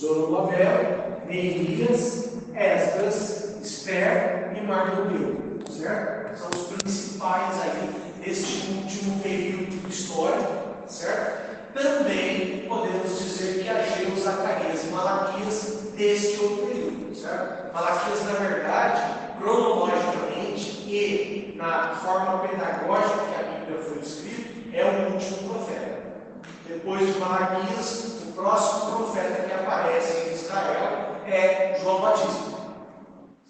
Zorobabel, Neemias, Esdras, Esther e Mardoqueu, certo? São os principais aí neste último período histórico, certo? Também podemos dizer que Ageu, Zacarias e Malaquias deste outro período, certo? Malaquias, na verdade, cronologicamente e na forma pedagógica que a Bíblia foi escrita, é o último profeta. Depois de Malaquias, o próximo profeta que aparece em Israel é João Batista,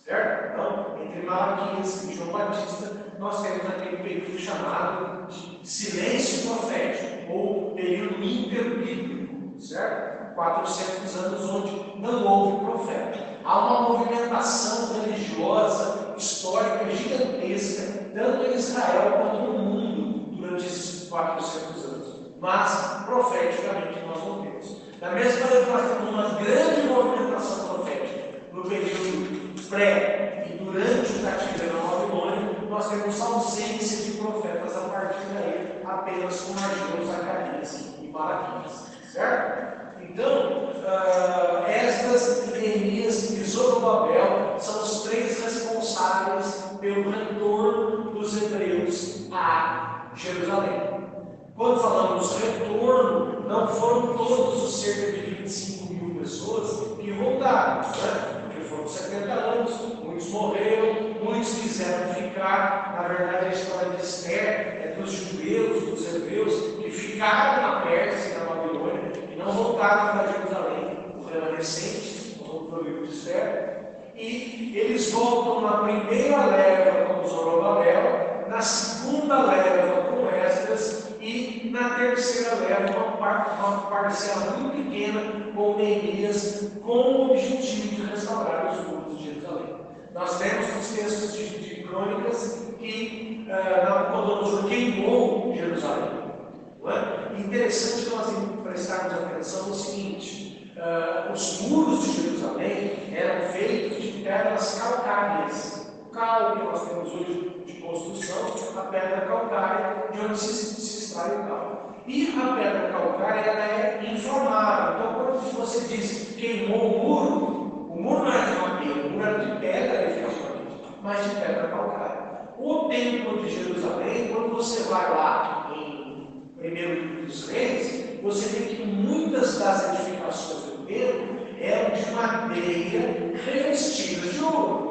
certo? Então, entre Malaquias e João Batista, nós temos aquele período chamado de silêncio profético, ou período interbíblico, certo? 400 anos onde não houve profeta. Há uma movimentação religiosa, histórica, gigantesca, tanto em Israel quanto no mundo, durante esses 400 anos. Mas, profeticamente, nós não temos. Da mesma maneira que nós temos uma grande movimentação profética no período pré e durante o cativeiro na Babilônia, nós temos ausência de profetas a partir daí, apenas com Ageu, Zacarias e Malaquias, certo? Então, Esdras, Neemias e Zorobabel são os três responsáveis pelo retorno dos hebreus a Jerusalém. Quando falamos retorno, não foram todos os cerca de 25 mil pessoas que voltaram, né? Porque foram 70 anos, muitos morreram, muitos quiseram ficar. Na verdade, a história de Esther é dos judeus, dos hebreus, que ficaram na Pérsia e na Babilônia e não voltaram para Jerusalém, o remanescente, no livro de Esther. E eles voltam na primeira leva com Zorobabel, na segunda leva com Esdras e na terceira leva uma parcela muito pequena com Neemias, com o objetivo de restaurar os muros de Jerusalém. Nós temos nos textos de Crônicas que Nabucodonosor queimou Jerusalém. Não é? Interessante que nós prestarmos atenção no seguinte: os muros de Jerusalém eram feitos de pedras calcárias. O cal que nós temos hoje de construção, a pedra calcária, de onde se extrai o cal. E a pedra calcária ela é inflamável. Então, quando você diz queimou o muro não era de madeira, o muro era de pedra, efetivamente, mas de pedra calcária. O templo de Jerusalém, quando você vai lá em 1 Livro dos Reis, você vê que muitas das edificações do templo eram de madeira revestidas de ouro.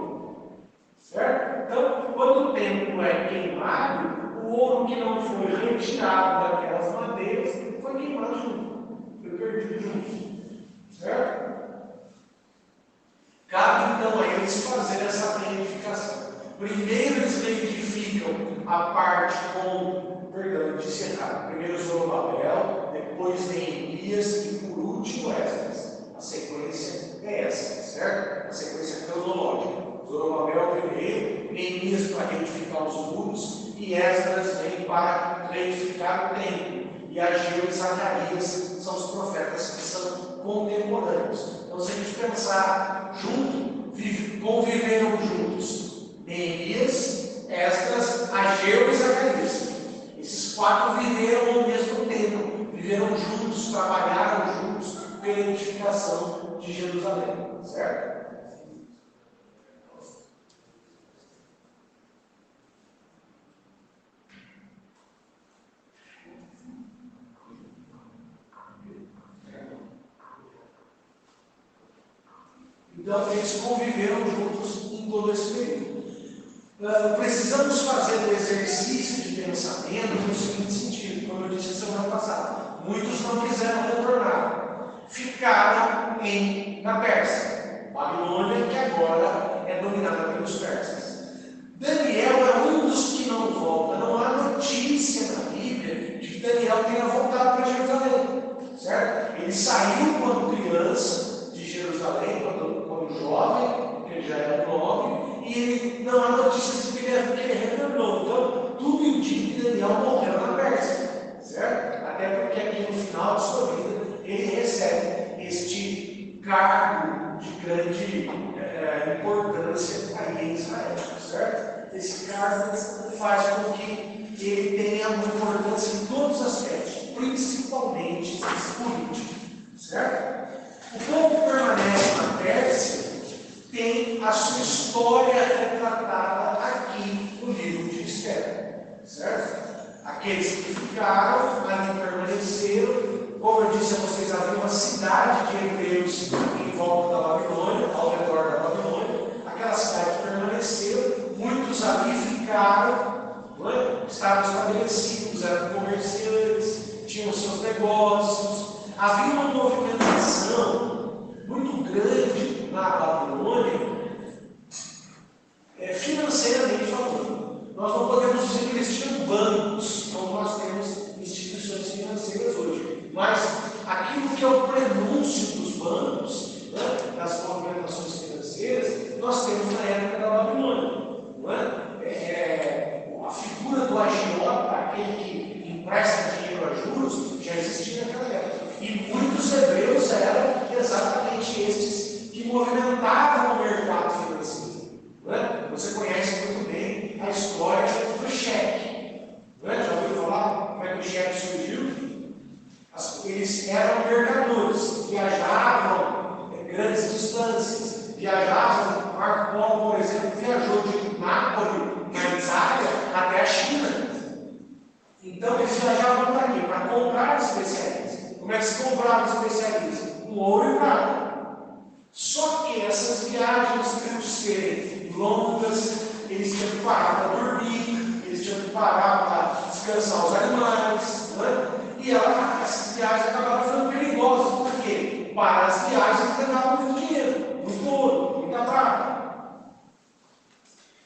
Certo? Então, quando o templo é queimado, o ouro que não foi retirado daquelas madeiras foi queimado junto, foi perdido junto. Certo? Cabe então a eles fazer essa reedificação. Primeiro eles reedificam a parte com, perdão, disse errado, primeiro Zorobabel, depois Neemias e por último Esdras. A sequência é essa, certo? A sequência cronológica. Zorobabel primeiro, Neemias para reedificar os muros e Esdras vem para reedificar o templo. E Ageu e Zacarias são os profetas que são contemporâneos. Então, se a gente pensar junto, conviveram juntos Neemias, Esdras, Ageu e Zacarias. Esses quatro viveram ao mesmo tempo, viveram juntos, trabalharam juntos pela edificação de Jerusalém, certo? Então, eles conviveram juntos em todo esse período. Precisamos fazer o exercício de pensamento no seguinte sentido, como eu disse semana passada. Muitos não quiseram retornar. Ficaram na Pérsia, Babilônia, que agora é dominada pelos persas. Daniel é um dos que não volta. Não há notícia na Bíblia de que Daniel tenha voltado para Jerusalém. Certo? Ele saiu quando criança de Jerusalém, quando jovem, porque ele já era jovem, e ele não há notícias de que ele retornou. Então, tudo indica que Daniel morreu na Pérsia, certo? Até porque aqui no final de sua vida ele recebe este cargo de grande importância aí em Israel, certo? Esse cargo faz com que ele tenha uma importância em todos os aspectos, principalmente políticos, certo? O povo história retratada aqui no livro de Esther, certo? Aqueles que ficaram, ali permaneceram. Como eu disse a vocês, havia uma cidade de hebreus em volta da Babilônia, ao redor da Babilônia. Aquela cidade permaneceu, muitos ali ficaram, estavam estabelecidos, eram comerciantes, tinham seus negócios. Havia uma movimentação muito grande na Babilônia, financeiramente falando. Nós não podemos dizer que eles tinham bancos, como nós temos instituições financeiras hoje. Mas aquilo que é o prenúncio dos bancos, das movimentações financeiras, nós temos na época da Babilônia. A figura do agiota, aquele que empresta dinheiro a juros, já existia naquela época. E muitos hebreus eram exatamente estes que movimentavam o mercado financeiro. Você conhece muito bem a história do cheque. Já ouviu falar como é que o cheque surgiu? Eles eram mercadores, viajavam grandes distâncias, viajavam. Marco Polo, por exemplo, viajou de Nápoles, na Itália, até a China. Então eles viajavam para quê? Para comprar especiarias. Como é que se comprava especiarias? Com ouro e prata. Só que essas viagens tinham que ser longas, eles tinham que parar para dormir, eles tinham que parar para descansar os animais, e essas viagens acabaram ficando perigosas. Por quê? Para as viagens eles levavam muito dinheiro, muito ouro, muita prata.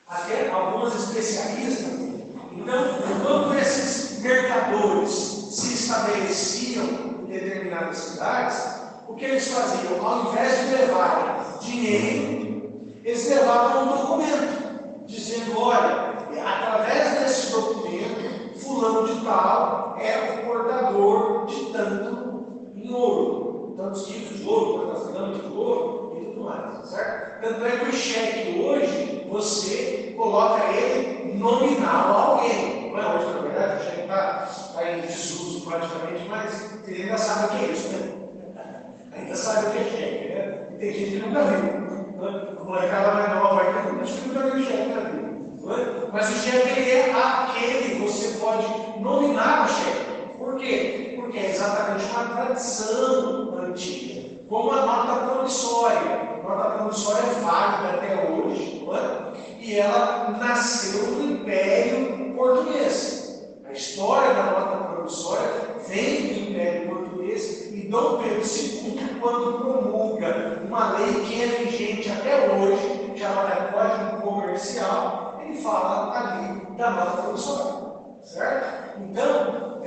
Até algumas especiarias também. Então, quando esses mercadores se estabeleciam em determinadas cidades, o que eles faziam? Ao invés de levarem dinheiro, eles levavam um documento, dizendo, olha, através desse documento, fulano de tal é o portador de tanto em ouro, tantos quilos de ouro, tantas gramas de ouro e tudo mais, certo? Tanto é que o cheque hoje, você coloca ele nominal a alguém. Não é hoje, na verdade, o cheque está em desuso praticamente, mas você ainda sabe o que é isso, né? Ainda sabe o que é cheque, né? E tem gente que nunca viu. A molecada mais nova ainda, acho que nunca viu cheque na vida. Mas o cheque ele é aquele, você pode nominar o cheque. Por quê? Porque é exatamente uma tradição antiga. Como a nota promissória. A nota promissória é válida até hoje, e ela nasceu no Império Português. A história da nota promissória vem do Império Português e Dom Pedro II, quando promulga uma lei que é vigente até hoje, chamada Código Comercial, ele fala ali da nota promissória, certo? Então,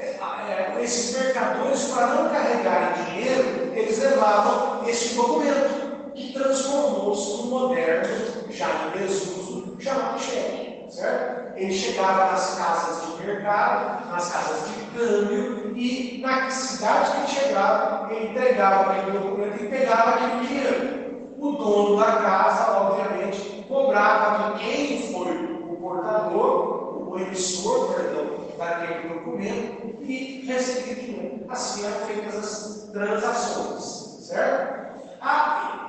esses mercadores, para não carregarem dinheiro, eles levavam esse documento, que transformou-se no moderno, já em desuso, chamado cheque, certo? Ele chegava nas casas de mercado, nas casas de câmbio, e na cidade que ele chegava, ele entregava aquele documento e pegava aquele dinheiro. O dono da casa, obviamente, cobrava de quem foi o portador, o emissor, perdão, daquele documento, e recebia dinheiro. Assim eram feitas as transações, certo?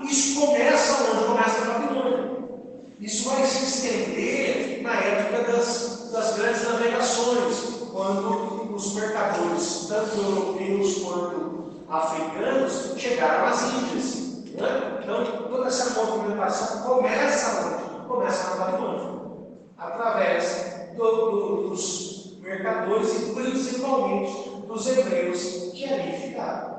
Isso começa onde? Começa na Babilônia. Isso vai se estender na época das grandes navegações, quando os mercadores, tanto europeus quanto africanos, chegaram às Índias. Então, toda essa movimentação começa onde? Começa na Babilônia, através dos mercadores e principalmente dos hebreus que ali ficaram.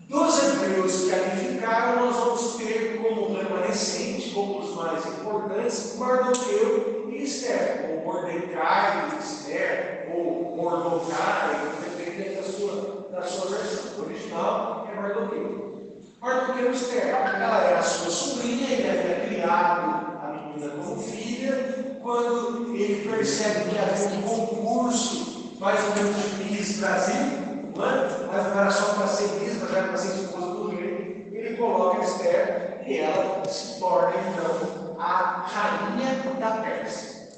Dos hebreus que ali ficaram, nós vamos ter como remanescente, como os mais importantes, Mardoqueu e Esther, ou Mordecai e Esther, ou Mordocai, depende da sua versão. O original é Mardoqueu. Mardoqueu e Esther, ela era sua sobrinha, ele havia criado a menina como filha. Quando ele percebe que havia um concurso, mais ou menos de Miss Brasil, mas não era só para ser Miss, mas era para ser esposa do rei, ele coloca Esther e ela se torna então a rainha da Pérsia.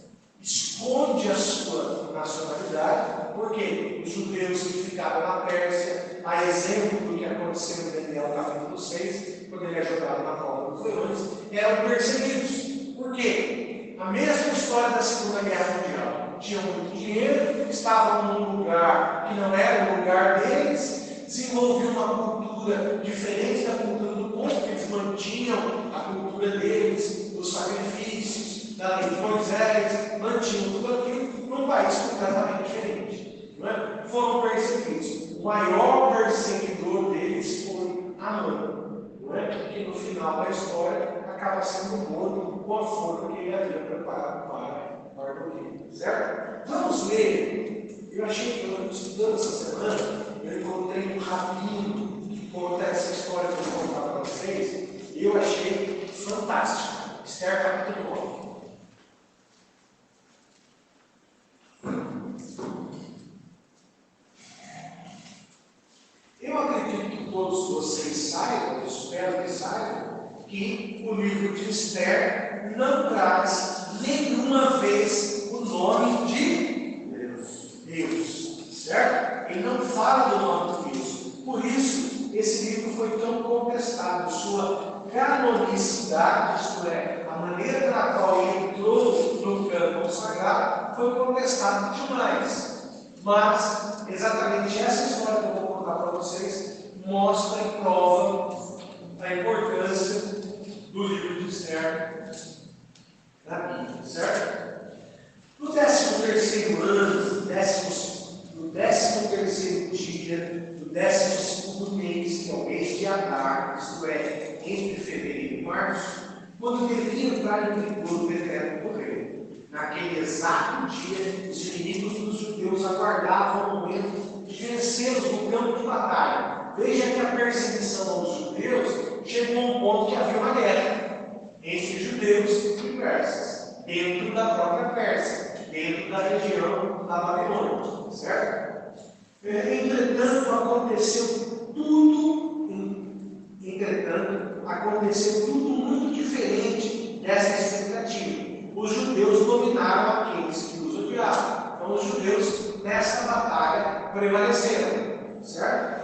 Esconde a sua nacionalidade, porque os judeus que ficavam na Pérsia, a exemplo do que aconteceu em Daniel capítulo 6, quando quando ele é jogado na cova dos leões, eram perseguidos. Por quê? A mesma história da Segunda Guerra Mundial. Tinham muito dinheiro, estavam num lugar que não era o lugar deles, desenvolviam uma cultura diferente da cultura do povo, porque eles mantinham a cultura deles, dos sacrifícios, da lei de Moisés, mantinham tudo aquilo num país completamente diferente. Não é? Foram perseguidos. O maior perseguidor deles foi Amã, não é? Que no final da história acaba sendo morto com a forma que ele havia preparado para Mardoqueu. Certo? Vamos ler. Eu achei que eu estudando essa semana, eu encontrei um rabino que conta essa história que eu vou contar para vocês, e eu achei fantástico. Esther capítulo 9. Eu acredito que todos vocês saibam, espero que saibam, que o livro de Esther não traz nenhuma vez o nome de Deus, certo? Ele não fala do nome de Deus. Por isso, esse livro foi tão contestado. Sua canonicidade, isto é, a maneira pela qual ele entrou no campo sagrado, foi contestada demais. Mas, exatamente essa história que eu vou contar para vocês mostra e prova a importância do livro de Esther na Bíblia, certo? No 13º ano, no 13º dia, do 12º mês, que é o mês de Adar, isto é, entre fevereiro e março, quando devia entrar em vigor o decreto do rei. Naquele exato dia, os inimigos dos judeus aguardavam o momento de vencê-los no campo de batalha. Veja que a perseguição aos judeus chegou a um ponto que havia uma guerra entre judeus e persas, dentro da própria Pérsia, dentro da região da Babilônia, certo? Entretanto, aconteceu tudo muito diferente dessa expectativa. Os judeus dominaram aqueles que os odiavam. Então, os judeus, nessa batalha, prevaleceram, certo?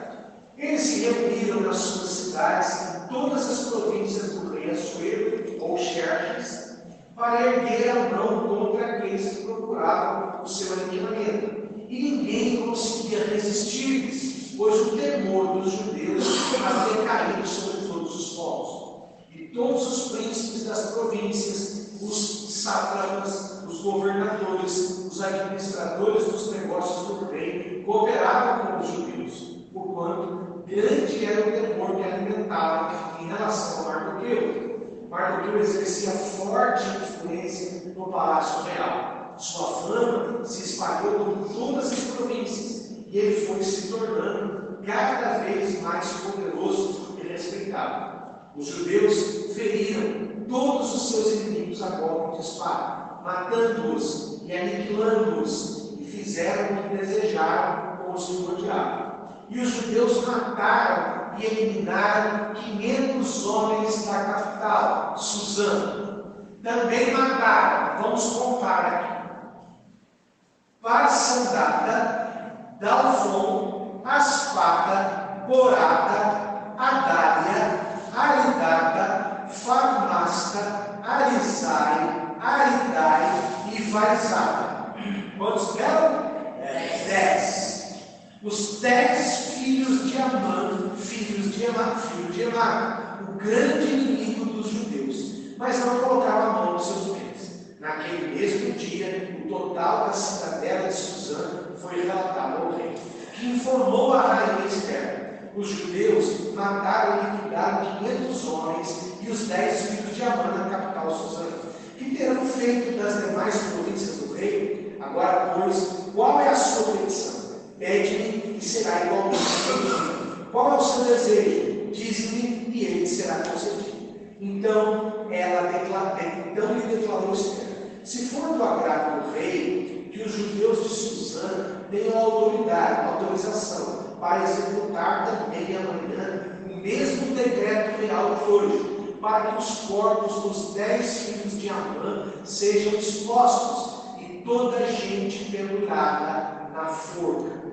Eles se reuniram nas suas cidades, em todas as províncias do rei Assuero, ou Xerxes, para erguer a mão contra aqueles que procuravam o seu aniquilamento. E ninguém conseguia resistir-lhes, pois o temor dos judeus havia caído sobre todos os povos. E todos os príncipes das províncias, os sátrapas, os governadores, os administradores dos negócios do rei, cooperavam com os judeus, porquanto grande era o temor que alimentavam em relação a Mardoqueu. Mardoqueu exercia forte influência no palácio real. Sua fama se espalhou por todas as províncias e ele foi se tornando cada vez mais poderoso e respeitado. Os judeus feriram todos os seus inimigos a golpe de espada, matando-os e aniquilando-os, e fizeram o que desejaram com os que odiavam. E os judeus mataram e eliminaram 500 homens da capital, Suzã. Também mataram, vamos contar aqui, Parsandata, Dalfon, Aspada, Borada, Adália, Aridata, Farmasta, Arizai, Aridai e Vaizada. Quantos deram? 10. Os 10 filhos de Amã, filho de Emá, o grande inimigo dos judeus, mas não colocaram a mão nos seus bens. Naquele mesmo dia, o total da cidadela de Suzã foi relatado ao rei, que informou a rainha Esther. Os judeus mataram e liquidaram 500 homens e os 10 filhos de Amã na capital Suzã. Que terão feito das demais províncias do rei? Agora, pois, qual é a sua petição? Pede-me e será igualmente concedido. Qual é o seu desejo? Diz-me e ele será concedido. Então lhe declarou Esther: se for do agrado do rei, que os judeus de Suzã tenham autorização para executar também amanhã o mesmo decreto real de hoje, para que os corpos dos 10 filhos de Amã sejam expostos e toda a gente pendurada na forca.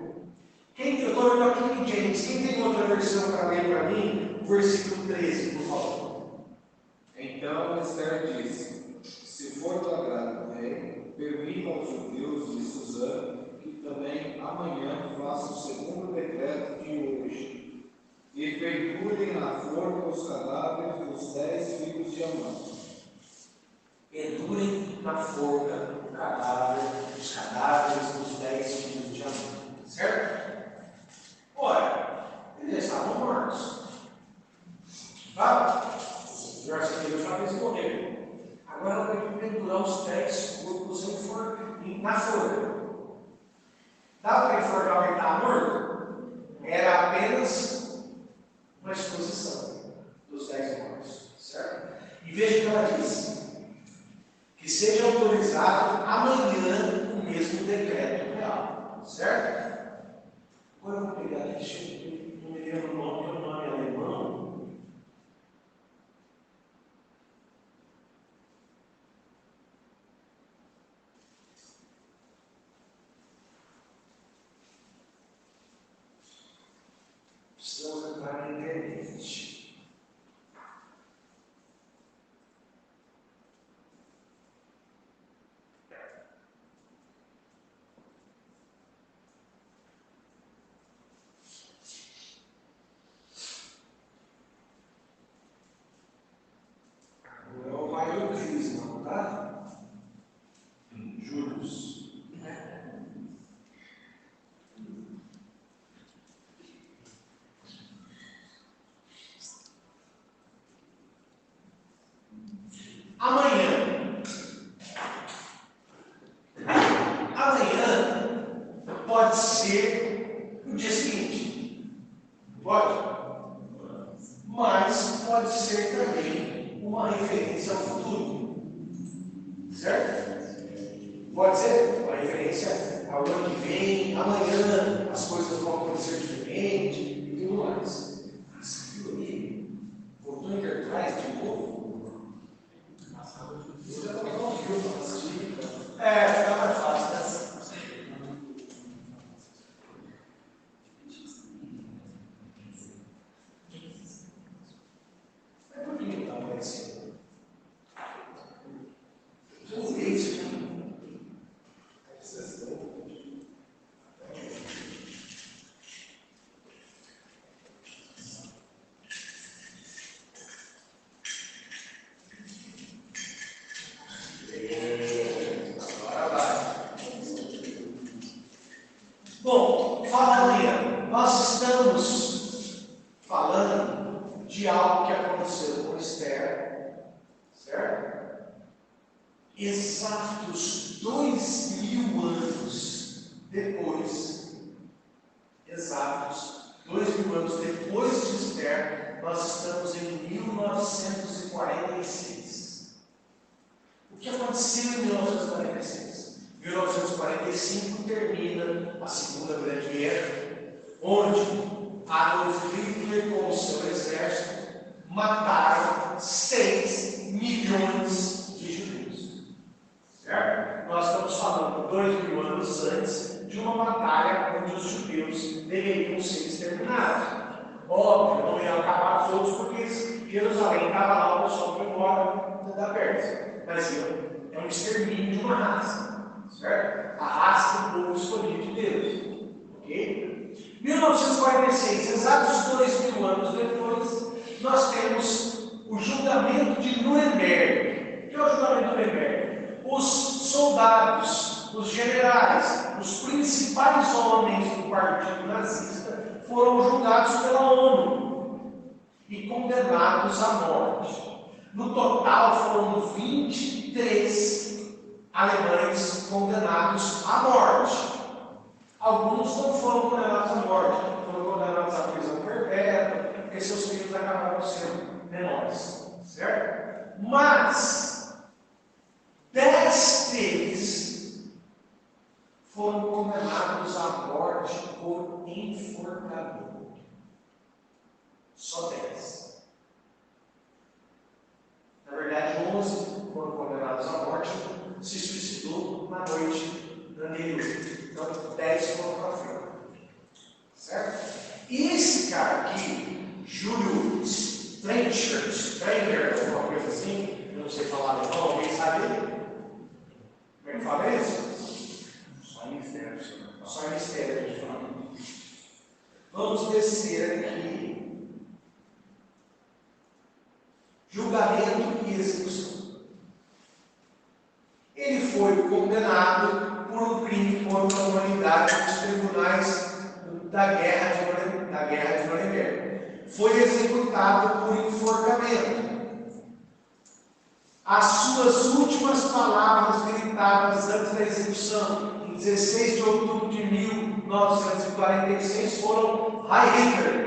Eu estou olhando aqui em James. Quem tem outra versão para ler para mim? o versículo 13, por favor. Então Esther disse: se for do agrado do rei, permita aos judeus de Suzã que também amanhã façam o segundo decreto de hoje, e pendurem na forca os cadáveres dos 10 filhos de Amã. Pendurem na forca os cadáveres dos 10 filhos de Amã. Certo? Ora, eles estavam mortos. Tá? Os arqueiros já fez morrer. Agora ela tem que pendurar os 10 corpos na forca. Dá para enforcar alguém que está morto? Era apenas uma exposição dos 10 mortos. Certo? E veja que ela diz: que seja autorizado amanhã o mesmo decreto real. Certo? Agora eu vou pegar aqui, não me lembro o nome, que é o nome alemão. Precisamos entrar na internet. Não é o maior crise, não, tá? Juros. Amanhã pode ser o dia seguinte. Pode. Mas pode ser também uma referência ao futuro. Certo? Pode ser uma referência ao ano que vem, amanhã as coisas vão acontecer diferente e tudo mais. Mas viu ali? Voltou em Enterprise de novo? Fica mais fácil, né? Mas por que não está aparecendo? Eu não vi isso aqui. Bom, fala, nós estamos falando de algo que aconteceu com Esther, certo? Exatos 2000 anos depois, exatos 2000 anos depois de Esther, nós estamos em 1946. O que aconteceu em 1946? 1945 termina a Segunda Grande Guerra, onde Adolf Hitler com o seu exército mataram 6 milhões de judeus. Certo? Nós estamos falando 2000 anos antes de uma batalha onde os judeus deveriam ser exterminados. Óbvio, não iam acabar todos porque Jerusalém estava lá, o pessoal foi embora da Pérsia. Mas é um extermínio de uma raça. Certo? A raça do povo escolhido de Deus. Ok? 1946, exatos 2000 anos depois, nós temos o julgamento de Nuremberg. O que é o julgamento de Nuremberg? Os soldados, os generais, os principais homens do partido nazista foram julgados pela ONU e condenados à morte. No total foram 23 alemães condenados à morte. Alguns não foram condenados à morte, foram condenados à prisão perpétua, porque seus filhos acabaram sendo menores. Certo? Mas 10 deles foram condenados à morte por enforcamento. Só 10. Na verdade, 11 foram condenados à morte, se suicidou na noite anterior. Então, 10 foram para fora. Certo? E esse cara aqui, Júlio Stranger, alguma coisa assim, eu não sei falar alemão, alguém sabe? Como é que fala isso? Só em mistério, senhor. Só em mistério, a gente fala. Vamos descer aqui. Julgamento e execução. Ele foi condenado por um crime contra a humanidade nos tribunais da Guerra de Nuremberg. Foi executado por enforcamento. As suas últimas palavras gritadas antes da execução, em 16 de outubro de 1946, foram Heil Hitler.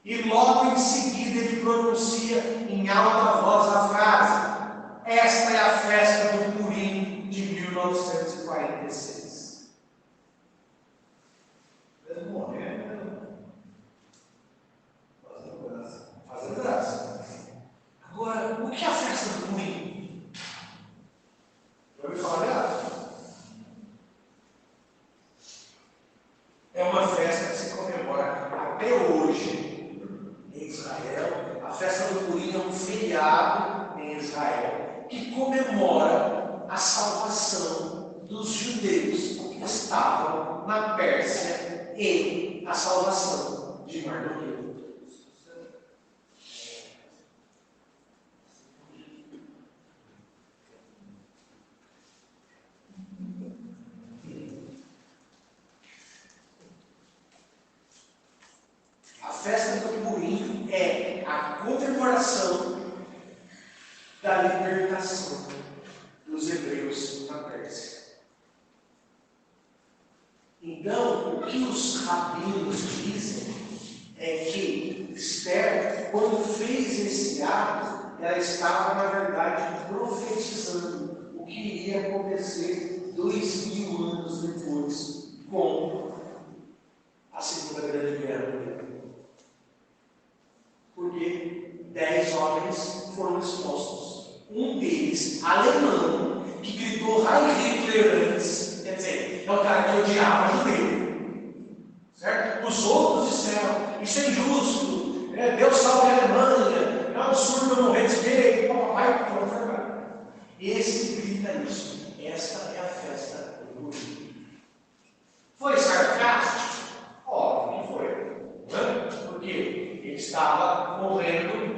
E logo em seguida ele pronuncia em alta voz a frase: esta é a festa do Purim de 1946. Ele morreu, né? Fazendo graça. Agora, o que é a festa do Purim? Já ouviu falar dela? É uma festa que se comemora até hoje em Israel. A festa do Purim é um feriado em Israel que comemora a salvação dos judeus que estavam na Pérsia e a salvação de Marduk. A festa do Purim é a comemoração da libertação dos hebreus na Pérsia. Então, o que os rabinos dizem é que Esther, quando fez esse ato, ela estava, na verdade, profetizando o que iria acontecer 2000 anos depois com a Segunda Grande Guerra. Porque 10 homens foram expostos. Um deles, alemão, que gritou Heil Hitler antes, quer dizer, é o cara que odiava judeu. Certo? Os outros disseram, isso é injusto, Deus salve a Alemanha, é um absurdo eu morrer desse jeito, papai, pronto, verdade. Esse que grita isso. Esta é a festa do Purim. Foi sarcástico? Óbvio que foi. Porque ele estava morrendo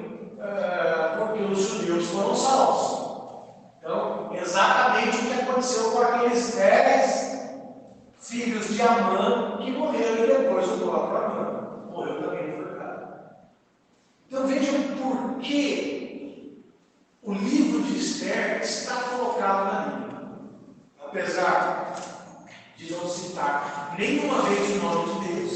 porque os judeus foram salvos. Então, exatamente o que aconteceu com aqueles 10 filhos de Amã que morreram e depois o próprio Amã morreu também enforcado. Então vejam por que o livro de Esther está colocado na Bíblia. Apesar de não citar nenhuma vez o nome de Deus,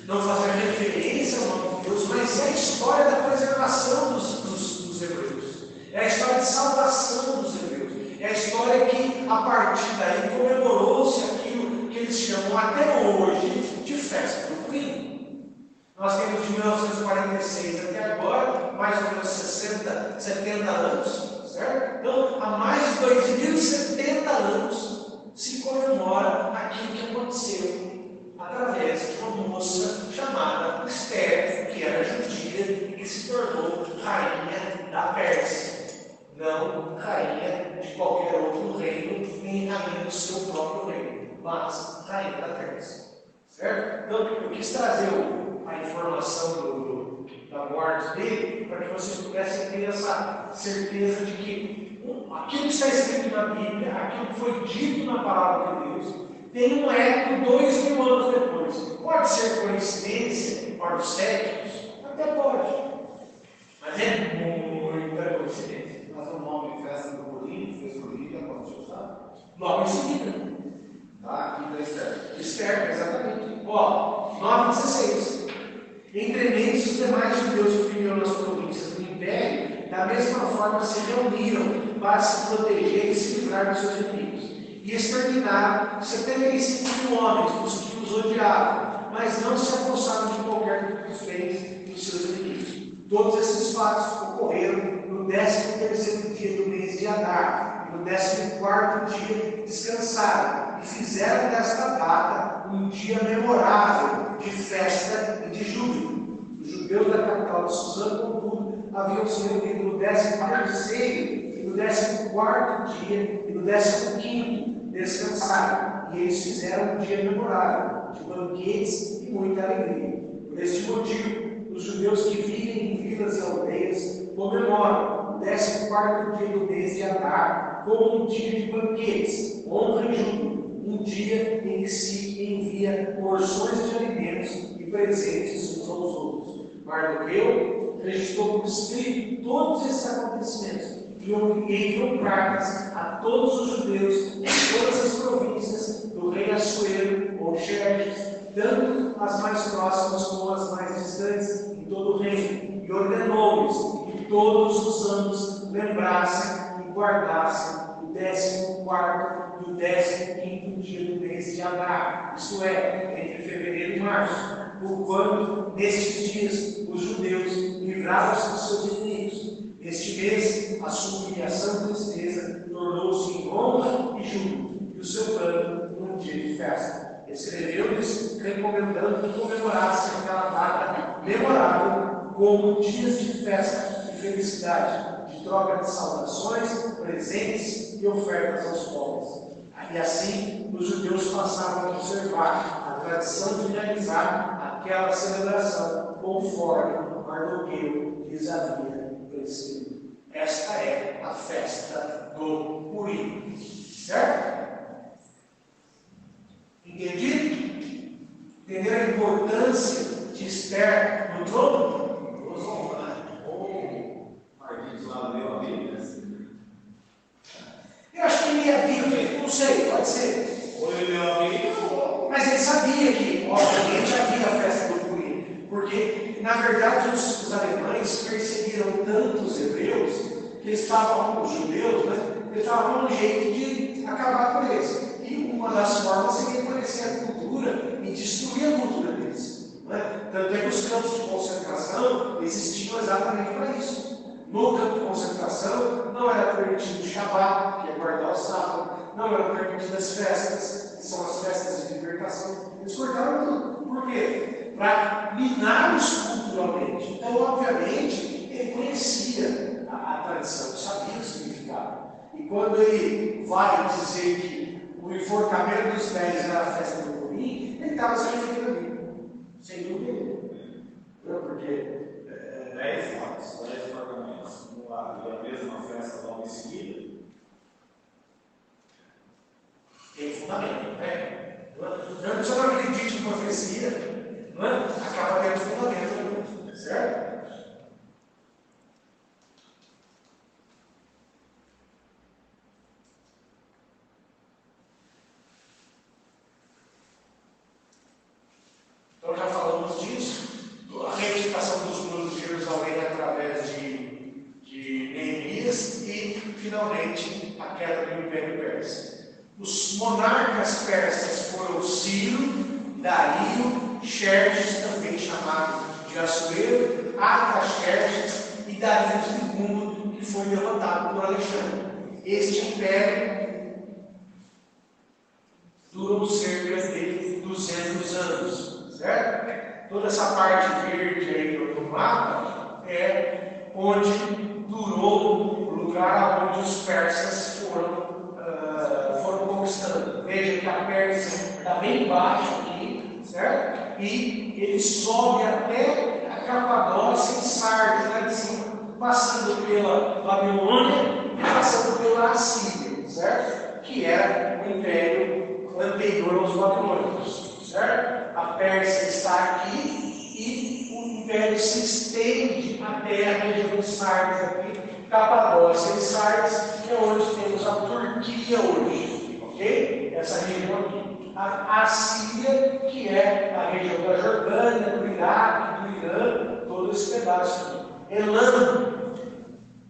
não fazer referência ao nome de Deus, mas é a história da preservação dos hebreus. É a história de salvação dos hebreus. É a história que, a partir daí, comemorou-se aquilo que eles chamam até hoje de festa do Purim. Nós temos de 1946 até agora, mais ou menos 60, 70 anos, certo? Então, há mais de 2070 anos se comemora aquilo que aconteceu através de uma moça chamada Esther, que era judia e que se tornou rainha da Pérsia. Não rainha de qualquer outro reino, nem rainha do seu próprio reino, mas rainha da Pérsia. Certo? Então, eu quis trazer a informação da morte dele para que vocês pudessem ter essa certeza de que aquilo que está escrito na Bíblia, aquilo que foi dito na palavra de Deus, tem um eco 2000 anos depois. Pode ser coincidência para os céticos? Até pode. Mas é muita coincidência. Mas o nome festa do Purim foi escolhido quando, sabe? Logo em seguida. Tá aqui da Esther. Esther, exatamente. Ó, 9:16. Entre eles, os demais judeus que viviam nas províncias do Império, da mesma forma se reuniram para se proteger e se livrar dos seus inimigos. E exterminaram 75 mil homens, os que os odiavam, mas não se apossaram de qualquer dos bens dos seus inimigos. Todos esses fatos ocorreram no 13º dia do mês de Adar, e no 14º dia descansaram, e fizeram desta data um dia memorável de festa e de júbilo. Os judeus da capital de Suzã, contudo, haviam se reunido no 13º e no 14º dia e no 15º descansaram, e eles fizeram um dia memorável, de banquetes e muita alegria. Por este motivo, os judeus que vivem em vilas e aldeias comemoram o 14º dia do mês de Adar como um dia de banquetes, honra e júbilo, um dia em que se envia porções de alimentos e presentes uns aos outros. Mardoqueu registrou por escrito todos esses acontecimentos e enviou cartas a todos os judeus em todas as províncias do rei Assuero ou Xerxes, tanto as mais próximas como as mais distantes, em todo o reino, e ordenou-lhes que todos os anos lembrassem e guardassem o 14º e o 15º dia do mês de Adar, isto é, entre fevereiro e março, porquanto nestes dias os judeus livraram-se dos seus inimigos. Neste mês, a sua humilhação e tristeza tornou-se em honra e júbilo, e o seu canto num dia de festa. Escreveu-lhes recomendando que comemorassem aquela data memorável como dias de festa e felicidade, de troca de saudações, presentes e ofertas aos pobres. E assim, os judeus passaram a observar a tradição de realizar aquela celebração conforme Mardoqueu lhes havia prescrito. Esta é a festa do Purim. Certo? Entendido? Entenderam a importância de Esther no trono? Eu acho que ele lia a Bíblia, não sei, pode ser. Ou ele leu a Bíblia, Mas ele sabia que, obviamente, havia a festa do Purim, porque, na verdade, os alemães perseguiram tanto os hebreus, que eles estavam, os judeus, né? Eles estavam um jeito de acabar com eles. E uma das formas seria conhecer a cultura e destruir a cultura deles. Né? Tanto é que os campos de concentração existiam exatamente para isso. No campo de concentração não era permitido o Shabat, que é guardar o sábado, não eram permitidas as festas, que são as festas de libertação. Eles cortaram tudo. Por quê? Para miná-los culturalmente. Então, obviamente, ele conhecia a tradição, sabia o significado. E quando ele vai dizer que o enforcamento dos velhos era a festa do Purim, ele estava se referindo a mim. Sem dúvida nenhuma. Porque 10 mortes, 10 enforcamentos, no lado, e a mesma festa logo em seguida. Tem fundamento, né? Não só não acredite em profecia, não é? Acaba tendo fundamento, certo? Então já falamos disso, a reedificação dos muros de Jerusalém através de Neemias e, finalmente, a queda do Império Persa. Os monarcas persas foram Ciro, Dario, Xerxes, também chamado de Assuero, Artaxerxes e Dario II, que foi derrotado por Alexandre. Este império durou cerca de 200 anos, certo? Toda essa parte verde aí do mapa é onde durou o lugar onde os persas foram conquistando. Veja que a Pérsia está bem embaixo aqui, certo? E ele sobe até a Capadócia e Sardes, lá em cima, passando pela Babilônia e passando pela Assíria, certo? Que era o império anterior aos babilônicos, certo? A Pérsia está aqui e o império se estende até a região de Sardes aqui, Capadócia e Sardes, que é onde temos a Turquia hoje, ok? Essa região aqui. A Assíria, que é a região da Jordânia, do Iraque, do Irã, todo esse pedaço aqui. Elam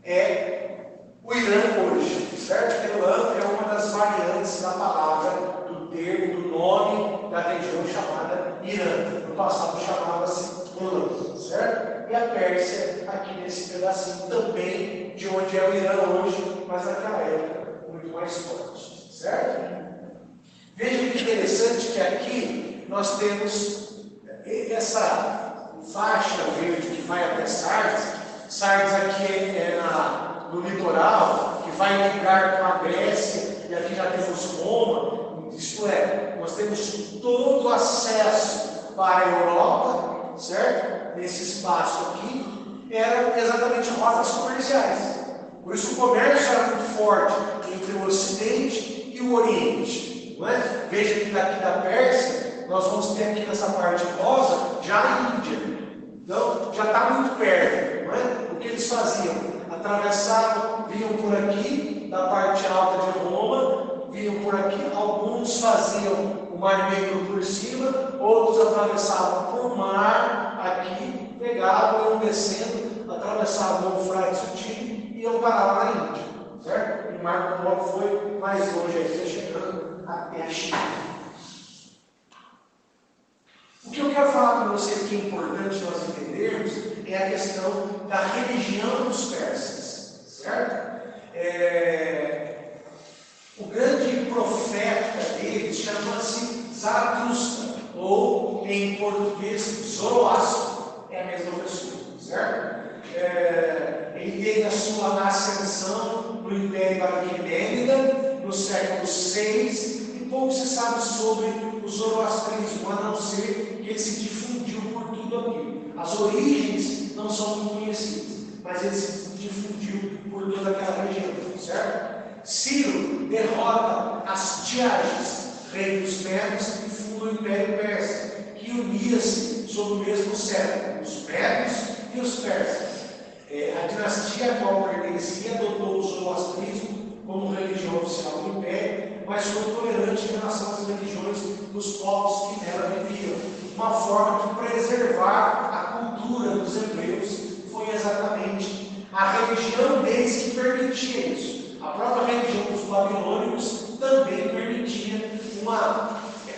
é o Irã hoje, certo? Elam é uma das variantes da palavra, do termo, do nome da região chamada Irã. No passado chamava-se Elam, certo? E a Pérsia, aqui nesse pedacinho também, de onde é o Irã hoje, mas naquela época muito mais forte, certo? Veja que interessante que aqui nós temos essa faixa verde que vai até Sardes. Sardes aqui no litoral, que vai ligar com a Grécia, e aqui já temos Roma. Isto é, nós temos todo o acesso para a Europa, certo? Nesse espaço aqui, eram exatamente rotas comerciais. Por isso o comércio era muito forte entre o Ocidente e o Oriente. Não é? Veja que daqui da Pérsia, nós vamos ter aqui nessa parte rosa, já a Índia. Então, já está muito perto. Não é? O que eles faziam? Atravessavam, vinham por aqui, da parte alta de Roma, vinham por aqui, alguns faziam o Mar Negro por cima, outros atravessavam por mar, aqui, pegavam, iam descendo, atravessavam o Eufrates e iam parar lá na Índia, certo? E Marco Polo foi mais longe ainda, chegando até a China. O que eu quero falar para vocês que é importante nós entendermos é a questão da religião dos persas, certo? O grande profeta deles chama-se Zaratustra, ou em português Zoroastro, é a mesma pessoa, certo? Ele teve a sua ascensão no Império Aquemênida, no século VI, e pouco se sabe sobre o zoroastrismo, a não ser que ele se difundiu por tudo aquilo. As origens não são muito conhecidas, mas ele se difundiu por toda aquela região, certo? Ciro derrota as Tiages, rei dos Medos, e funda o Império Persa, que unia-se sob o mesmo cetro, os Medos e os persas. A dinastia a qual pertencia adotou o zoroastrismo como religião oficial do Império, mas foi tolerante em relação às religiões dos povos que nela viviam. Uma forma de preservar a cultura dos hebreus foi exatamente a religião deles que permitia isso. A própria religião dos babilônicos também permitia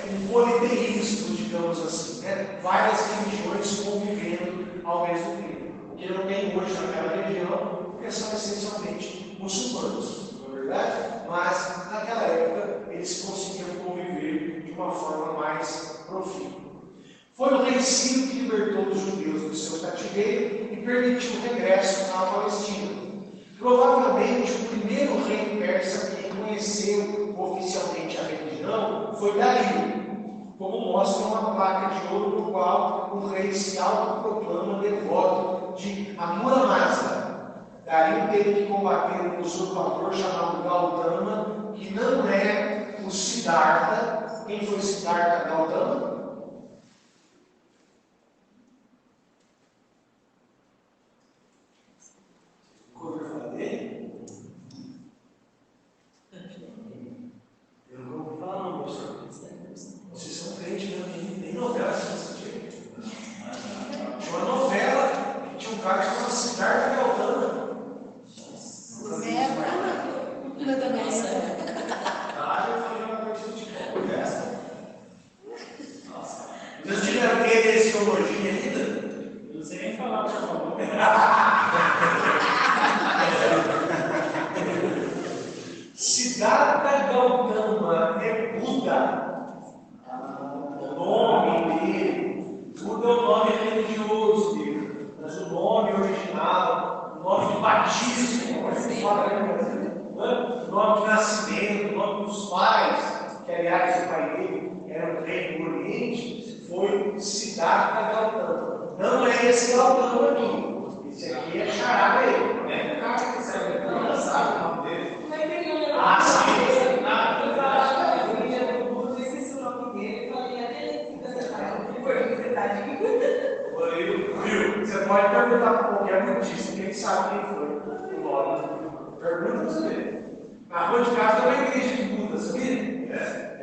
um politeísmo, digamos assim, né? Várias religiões convivendo ao mesmo tempo. O que não tem hoje naquela região, porque são essencialmente muçulmanos, não é verdade? Mas naquela época eles conseguiam conviver de uma forma mais profícua. Foi o rei Ciro que libertou os judeus do seu cativeiro e permitiu o regresso à Palestina. Provavelmente o primeiro rei persa que reconheceu oficialmente a religião foi Dario, como mostra uma placa de ouro no qual o rei se autoproclama devoto de Ahura Mazda. Dario teve que combater um usurpador chamado Gautama, que não é o Siddhartha. Quem foi Siddhartha Gautama? Eu não vou falar não, professor. Vocês são crentes, né? Tem novela que você assistiu? Tinha uma novela que tinha um cara que chamava Siddhartha Gautama. Você é brava? Eu também sou. Eu falei uma coisa de tipo dessa. Nossa. Vocês tiveram teologia ainda? Eu não sei nem falar para favor. Siddhartha Gautama é Buda. O nome dele, Buda é o nome religioso dele, mas o nome original, o nome de batismo, o nome de nascimento, o nome dos pais, que aliás o pai dele era um rei do Oriente, foi Siddhartha Gautama. Não é esse Gautama aqui. Esse aqui é charada ele, né? O cara que serve, não sabe o nome dele. Ah, sim. Viu? Você pode perguntar para qualquer budista, quem sabe quem foi o nome. Pergunta para você ver. Na rua de casa tem uma igreja de Buda, sabia? É.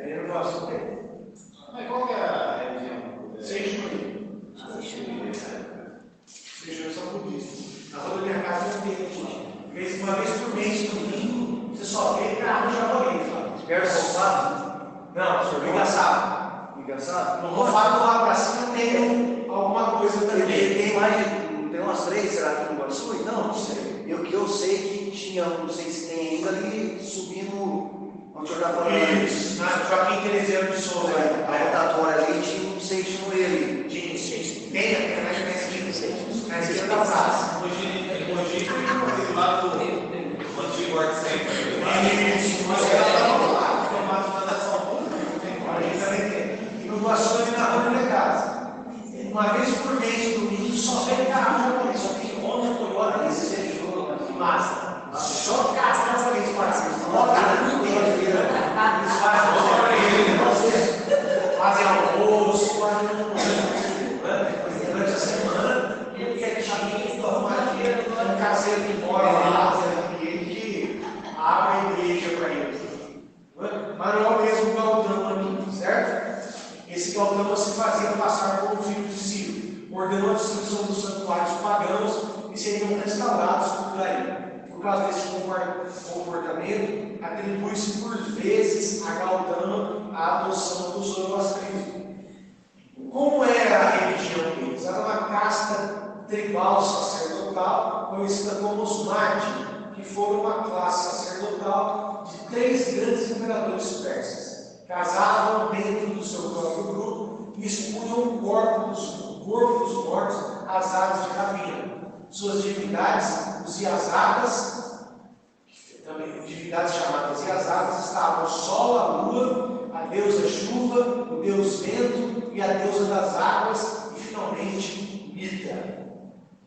Eu não gosto dele. Mas qual que é a religião? Seixuí. Seixuí são budistas. Na rua da minha casa não tem aqui. Uma vez por mês, domingo, você só vê carro japonês. Espera soltado? Não, senhor, engraçado. Engraçado? No Rofado lá para cima tem alguma coisa também. Tem umas 3, será que no Guaçu? Não, não sei. Eu sei que tinha, não sei se tem ainda ali, subindo onde eu estava falando. Isso, na Joaquim Terezeiro de Souza. A rotatória ali tinha um Seixuí ali. Tem, na internet na esquerda da praça. Mogi tem aquele lado do antigo Art Center. Mas ela estava lá, o formato da São Paulo, não tem como, a gente também tem. E no doação ali na rua da minha casa. Uma vez por mês, domingo, só vem carro ali, só tem Honda, Toyota, ali, você tem jogo, que massa. Só carro na frente, parceiro. Eles fazem almoço, durante a semana, e ele quer deixar ninguém arrumar dinheiro, um caseiro que mora lá, e ele que abre a igreja para eles. Mas não é o mesmo Galdão aqui, certo? Esse Galdão se fazia passar por um filho de Ciro, ordenou a destruição dos santuários pagãos e seriam restaurados por Daí. Por causa desse comportamento, atribui-se por vezes a Galdão a adoção do zoroastrismo. Como era a religião deles? Era uma casta tribal sacerdotal conhecida como os Magi, que foram uma classe sacerdotal de 3 grandes imperadores persas. Casavam dentro do seu próprio grupo e expunham o corpo dos mortos às aves de rapina. Suas divindades, os Iazadas, também divindades chamadas Iazadas, estavam o sol, a lua, a deusa chuva, o deus vento e a deusa das águas e finalmente Mitra.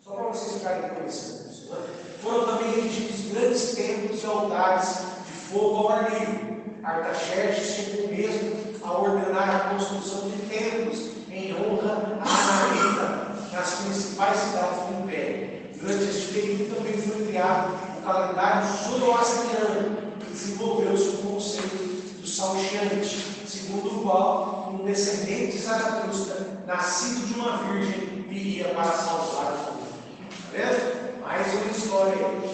Só para vocês ficarem conhecendo isso. Foram também erigidos grandes templos e altares de fogo ao ar livre. Artaxerxes chegou mesmo a ordenar a construção de templos em honra a Anahita nas principais cidades do Império. Durante este período também foi criado o calendário zoroastriano, que desenvolveu-se o conceito do Salxiante, segundo o qual um descendente de Zaratustra, nascido de uma virgem, viria para salvar o mundo. Está vendo? Mais uma história aí.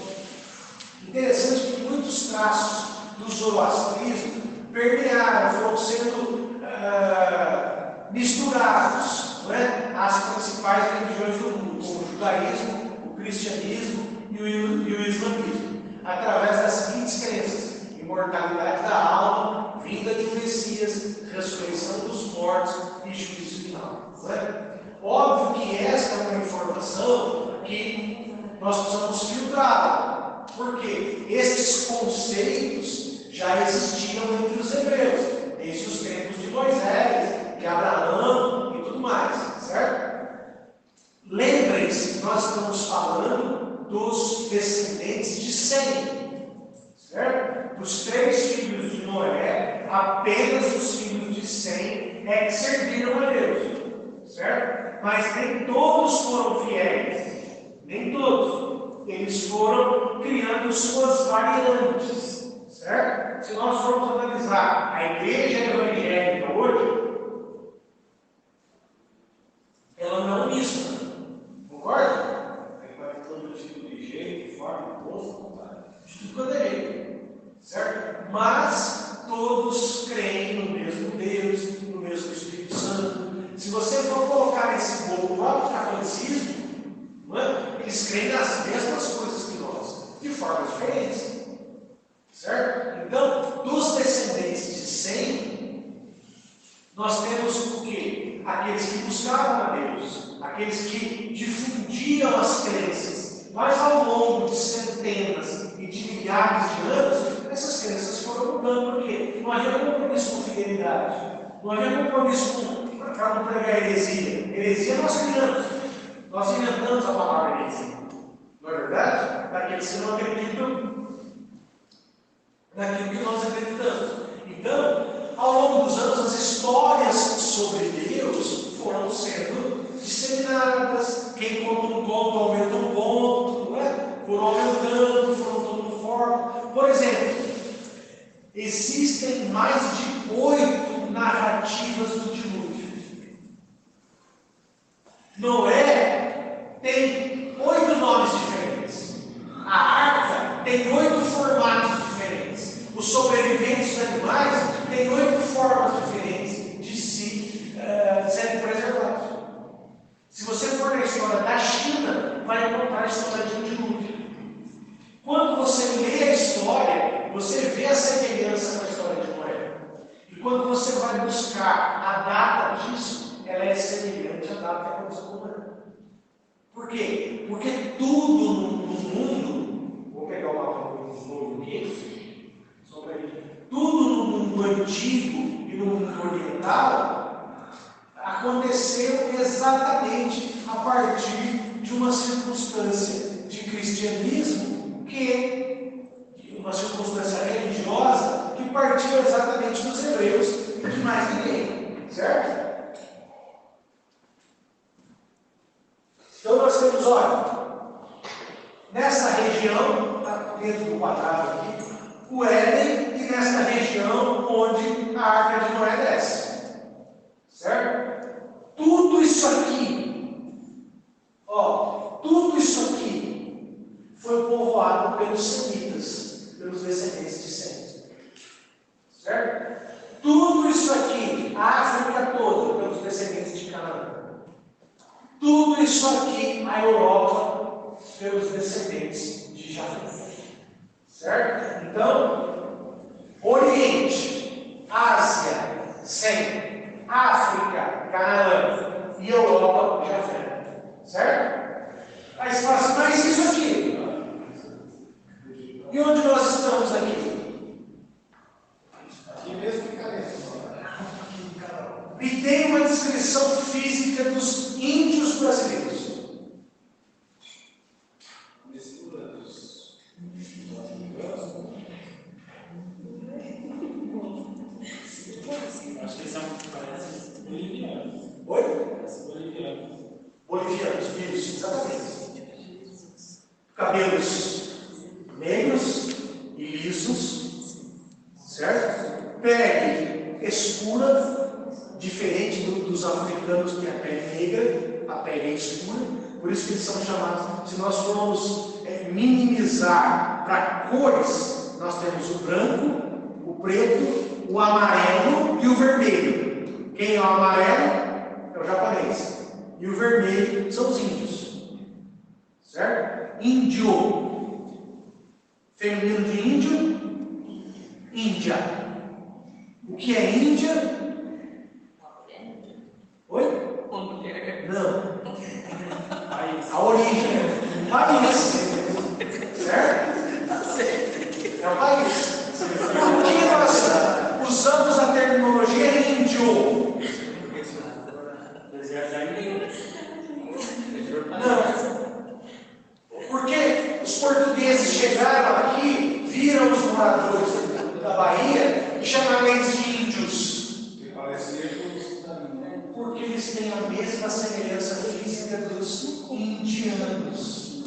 Interessante que muitos traços do zoroastrismo permearam, foram sendo misturados, não é? Às principais religiões do mundo, como o judaísmo, o cristianismo e o islamismo, através das seguintes crenças: imortalidade da alma, vinda de um Messias, ressurreição dos mortos e juízo final. Não é? Óbvio que esta é uma informação que nós precisamos filtrar, porque estes conceitos já existiam entre os hebreus, desde os tempos de Moisés, de Abraão e tudo mais, certo? Lembrem-se, nós estamos falando dos descendentes de Sem, certo? Dos 3 filhos de Noé, apenas os filhos de Sem é que serviram a Deus, certo? Mas nem todos foram fiéis, nem todos. Eles foram criando suas variantes, certo? Se nós formos analisar a igreja evangélica hoje, ela não é unissona. Concorda? Aí vai todo tipo de jeito, forma, gosto, de tudo quanto é jeito, certo? Mas todos creem no mesmo Deus, no mesmo Espírito Santo. Se você for colocar nesse bolo lá do catolicismo, não é? Eles creem nas mesmas coisas que nós, de formas diferentes, certo? Então, dos descendentes de Sem, nós temos o quê? Aqueles que buscavam a Deus, aqueles que difundiam as crenças, mas ao longo de centenas e de milhares de anos, essas crenças foram mudando, porque não havia compromisso com fidelidade, não havia compromisso para não pregar heresia. Heresia nós criamos, nós inventamos a palavra heresia, não é verdade? Daqueles que não acreditam naquilo que nós acreditamos. Então, ao longo dos anos, as histórias sobre Deus foram sendo disseminadas. Quem conta um conto aumenta um conto, não é? Foram aumentando, foram tomando forma. Por exemplo, existem mais de 8 narrativas do dilúvio. Noé tem 8 nomes diferentes. A arca tem 8 formatos diferentes. Os sobreviventes dos animais têm 8 formas diferentes de se serem preservados. Se você for na história da China, vai encontrar a história de um dilúvio. Quando você lê a história, você vê a semelhança com a história de Noé. E quando você vai buscar a data disso, ela é semelhante à data que aconteceu com Noé. Por quê? Porque tudo no mundo, vou pegar o mapa novo aqui, só para ele. Tudo no mundo antigo e no mundo oriental aconteceu exatamente a partir de uma circunstância de cristianismo uma circunstância religiosa que partiu exatamente dos hebreus e de mais ninguém, certo? Então nós temos, olha, nessa região, dentro do quadrado aqui, o Éden, e nessa região onde a Arca de Noé desce, certo? Tudo isso aqui, tudo isso aqui foi povoado pelos semitas, pelos descendentes de Sem, certo? Tudo isso aqui, a África toda, pelos descendentes de Canaã. Tudo isso aqui, a Europa, pelos descendentes de Jafé. Certo? Então, Oriente, Ásia, Sem, África, Canaã e Europa, Jafé. Certo? Aí você fala assim, mas isso aqui? E onde nós estamos aqui? Aqui mesmo que carece. E tem uma descrição física dos índios brasileiros. Acho que são bolivianos. Oi? Bolivianos. Bolivianos, isso, exatamente. Cabelos negros e lisos, certo? Pele escura, diferente dos africanos que têm a pele negra, a pele é escura, por isso que eles são chamados. Se nós formos minimizar para cores, nós temos o branco, o preto, o amarelo e o vermelho. Quem é o amarelo? É o japonês. E o vermelho são os índios. Certo? Índio. Feminino de índio. Índia. O que é Índia? Oi? Não. A origem. O país. Certo? É o país. Por que nós usamos a terminologia índio? Não. Porque os portugueses chegaram aqui, viram os moradores da Bahia e chamaram eles de índios. Porque eles têm a mesma semelhança física dos indianos.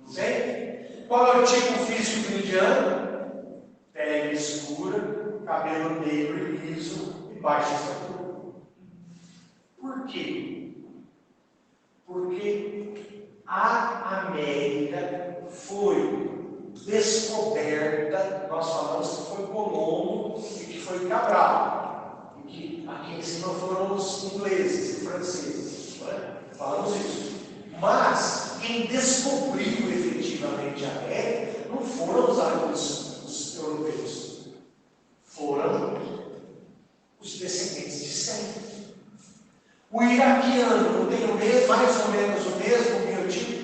Sei? Qual é o tipo físico do indiano? Pele escura, cabelo negro e liso e baixa estatura. Por quê? Porque a América foi descoberta, nós falamos que foi Colombo e que foi Cabral, e que aqui em cima foram os ingleses e franceses, falamos isso. Mas quem descobriu efetivamente a América não foram os europeus, foram os descendentes de Sem. O iraquiano não tem mais ou menos o mesmo biotipo.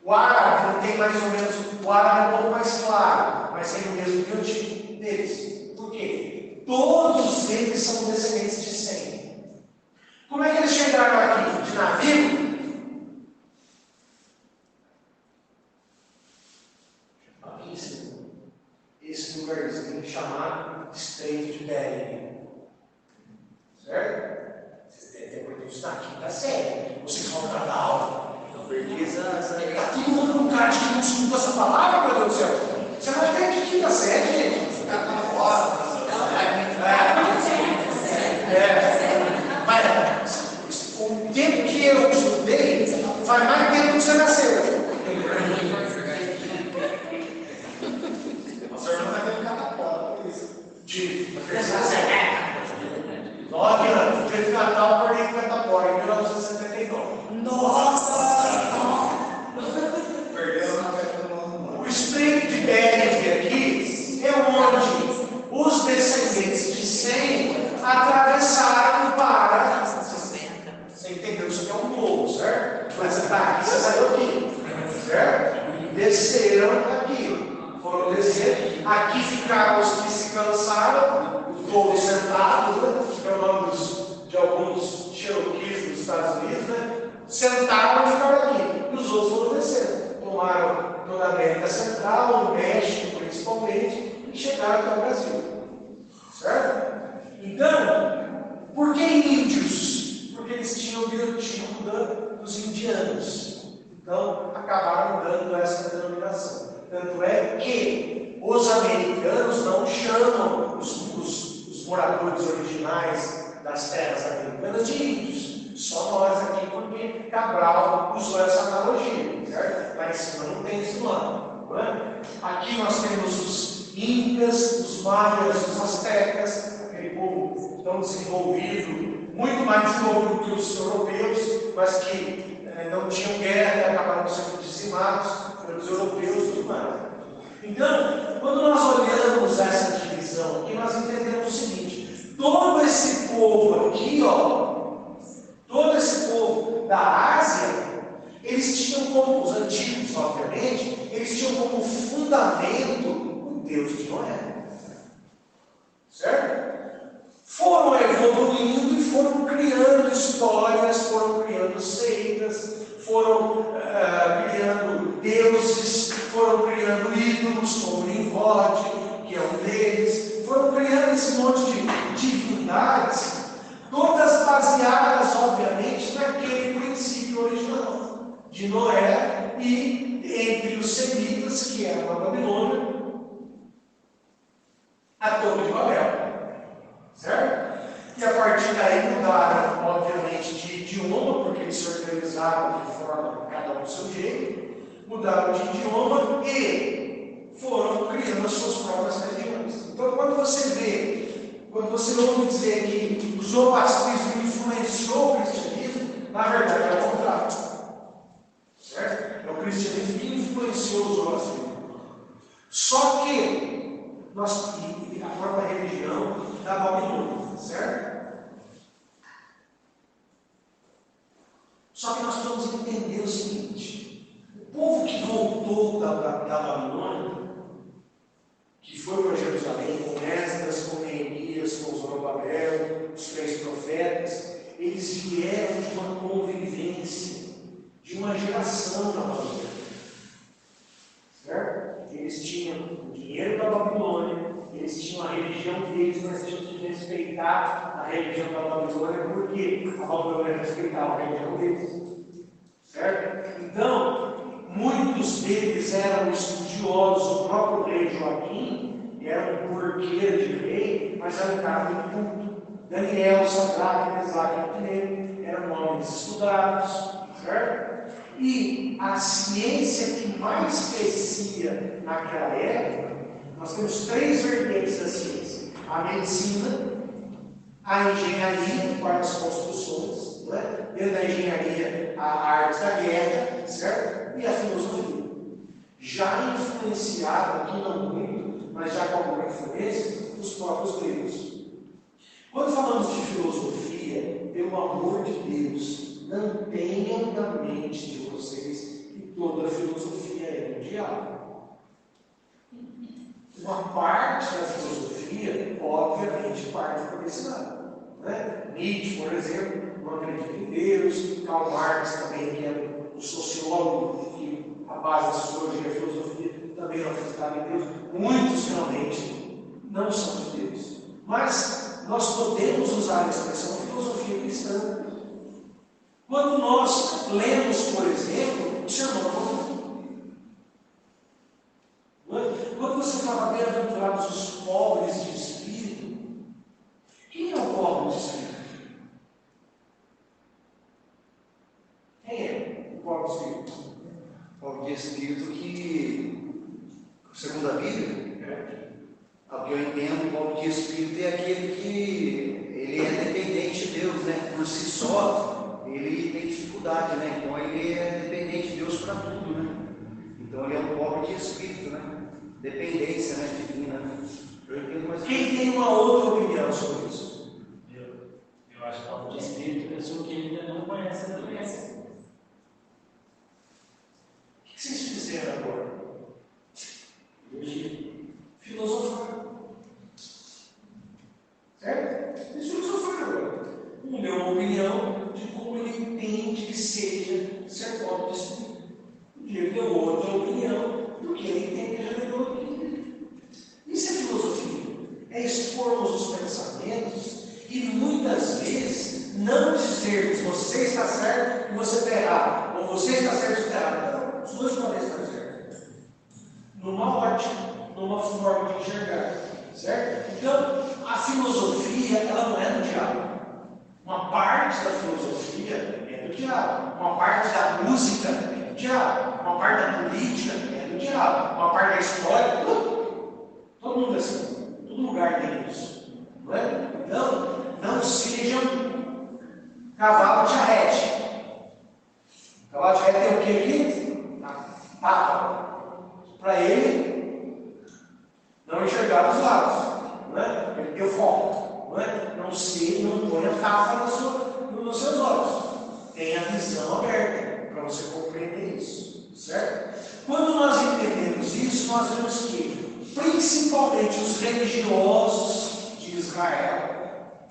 O árabe não tem mais ou menos, o árabe é um pouco mais claro, mas tem o mesmo biotipo deles. Por quê? Todos eles são descendentes de Sem. Como é que eles chegaram aqui? De navio? Aqui, esse lugarzinho chamado Estreito de Bering. Certo? Isso na quinta série. Vocês vão dar aula. Está todo mundo com cara de que não escuta essa palavra, meu Deus do céu. Você vai ter de quinta série, gente. Você está fora. Mas o tempo que eu estudei faz mais tempo que você nasceu. A sua irmã vai ter um catapora, por isso. De 9 anos, dia de Natal, eu acordei com catapora, em 1979. Nossa! Perdeu na festa do novo O ano. desceram aqui. Foram descer. Aqui ficaram os que se cansaram, os povos sentados, né? Que é o nome de alguns Cherokees dos Estados Unidos, né? Sentaram e ficaram aqui. E os outros foram descendo. Tomaram toda a América Central, o México principalmente, e chegaram até o Brasil. Certo? Então, por que índios? Porque eles tinham o biotipo dos indianos. Então, acabaram dando essa denominação. Tanto é que os americanos não chamam os moradores originais das terras americanas de índios. Só nós aqui, porque Cabral usou essa analogia, certo? Lá em cima não tem esse nome. Não é? Aqui nós temos os incas, os maias, os astecas, aquele povo tão desenvolvido, muito mais desenvolvido que os europeus, mas que não tinham guerra e acabaram sendo dizimados pelos europeus e tudo mais. Então, quando nós olhamos essa divisão aqui, nós entendemos o seguinte: todo esse povo aqui, todo esse povo da Ásia, eles tinham como, os antigos, obviamente, eles tinham como fundamento o Deus de Noé. Certo? Foram evoluindo e foram criando histórias, foram criando seitas, foram criando deuses, foram criando ídolos, como Nimrod, que é um deles, foram criando esse monte de divindades, todas baseadas, obviamente, naquele princípio original de Noé e entre os semitas, que eram a Babilônia, a Torre de Babel. Certo? E a partir daí mudaram, obviamente, de idioma, porque eles se organizaram de forma, cada um do seu jeito, mudaram de idioma e foram criando as suas próprias religiões. Então, quando você ouve dizer que o zoroastrismo influenciou o cristianismo, na verdade é o contrário. Certo? É o cristianismo que influenciou o zoroastrismo. Só que a própria religião da Babilônia, certo? Só que nós precisamos entender o seguinte: o povo que voltou da Babilônia, que foi para Jerusalém com Esdras, com Neemias, com Zorobabel, os 3 profetas, eles vieram de uma convivência, de uma geração na Babilônia. Certo? Eles tinham o dinheiro da Babilônia, eles tinham a religião deles, mas tinham que respeitar a religião da Babilônia, porque a Babilônia respeitava a religião deles. Certo? Então, muitos deles eram estudiosos. O próprio rei Joaquim era um porqueiro de rei, mas era um cara muito culto. Daniel, Sadraque, Mesaque e Abednego eram homens estudados. Certo? E a ciência que mais crescia naquela época, nós temos 3 vertentes da ciência: a medicina, a engenharia, para as construções, né? Dentro da engenharia, a arte da guerra, certo? E a filosofia. Já influenciado, aqui não muito, mas já com alguma influência, os próprios gregos. Quando falamos de filosofia, pelo amor de Deus, não tenham na mente de vocês que toda filosofia é mundial. Uma parte da filosofia, obviamente, parte por esse lado. Né? Nietzsche, por exemplo, não acredita em Deus. Karl Marx também, que é o sociólogo, que a base da sociologia e a filosofia também não acreditava em Deus. Muitos realmente não são de Deus. Mas nós podemos usar a expressão filosofia cristã. Quando nós lemos, por exemplo, o Sermão do Monte. Quando você fala bem-aventurados os pobres de espírito, quem é o pobre de espírito? Quem é o pobre de espírito? O pobre de espírito que, segundo a Bíblia, ao que eu entendo, o pobre de espírito é aquele que ele é dependente de Deus, né? Por si só. Ele tem dificuldade, né? Então ele é dependente de Deus para tudo, né? Então ele é um pobre de espírito, né? Dependência, né? Divina, né? Eu entendo mais. Quem tem uma outra opinião sobre isso? Eu acho que o pobre de espírito é a pessoa que ainda não conhece a doença. O que vocês fizeram agora? outra opinião do que ele tem que revelou aqui. Isso é filosofia. É expormos os pensamentos e muitas vezes não dizermos você está certo e você está errado, ou você está certo e você está errado. Não, os dois podem estar certos. Numa ótica, numa forma de enxergar. Certo? Então, a filosofia, ela não é do diabo. Uma parte da filosofia é do diabo. Uma parte da música é do diabo. Uma parte da política é do diabo. Uma parte da história, todo mundo é assim. Todo lugar tem isso. Não é? Então, não sejam cavalo de charrete. Cavalo de charrete tem o que aqui? A pata. Para ele não enxergar os lados. Não é? Ele deu foco. Não é? Não sei, não põe a tapa nos seus olhos. Tenha a visão aberta para você compreender isso. Certo? Quando nós entendemos isso, nós vemos que, principalmente os religiosos de Israel,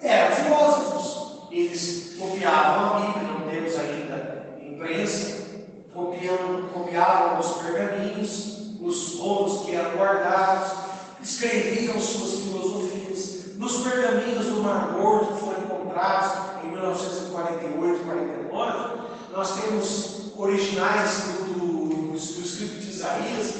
eram filósofos. Eles copiavam a Bíblia, não temos ainda imprensa, copiavam os pergaminhos, os rolos que eram guardados, escreviam suas filosofias. Nos pergaminhos do Mar Morto, que foram encontrados em 1948, 49, nós temos originais do escrito de Isaías,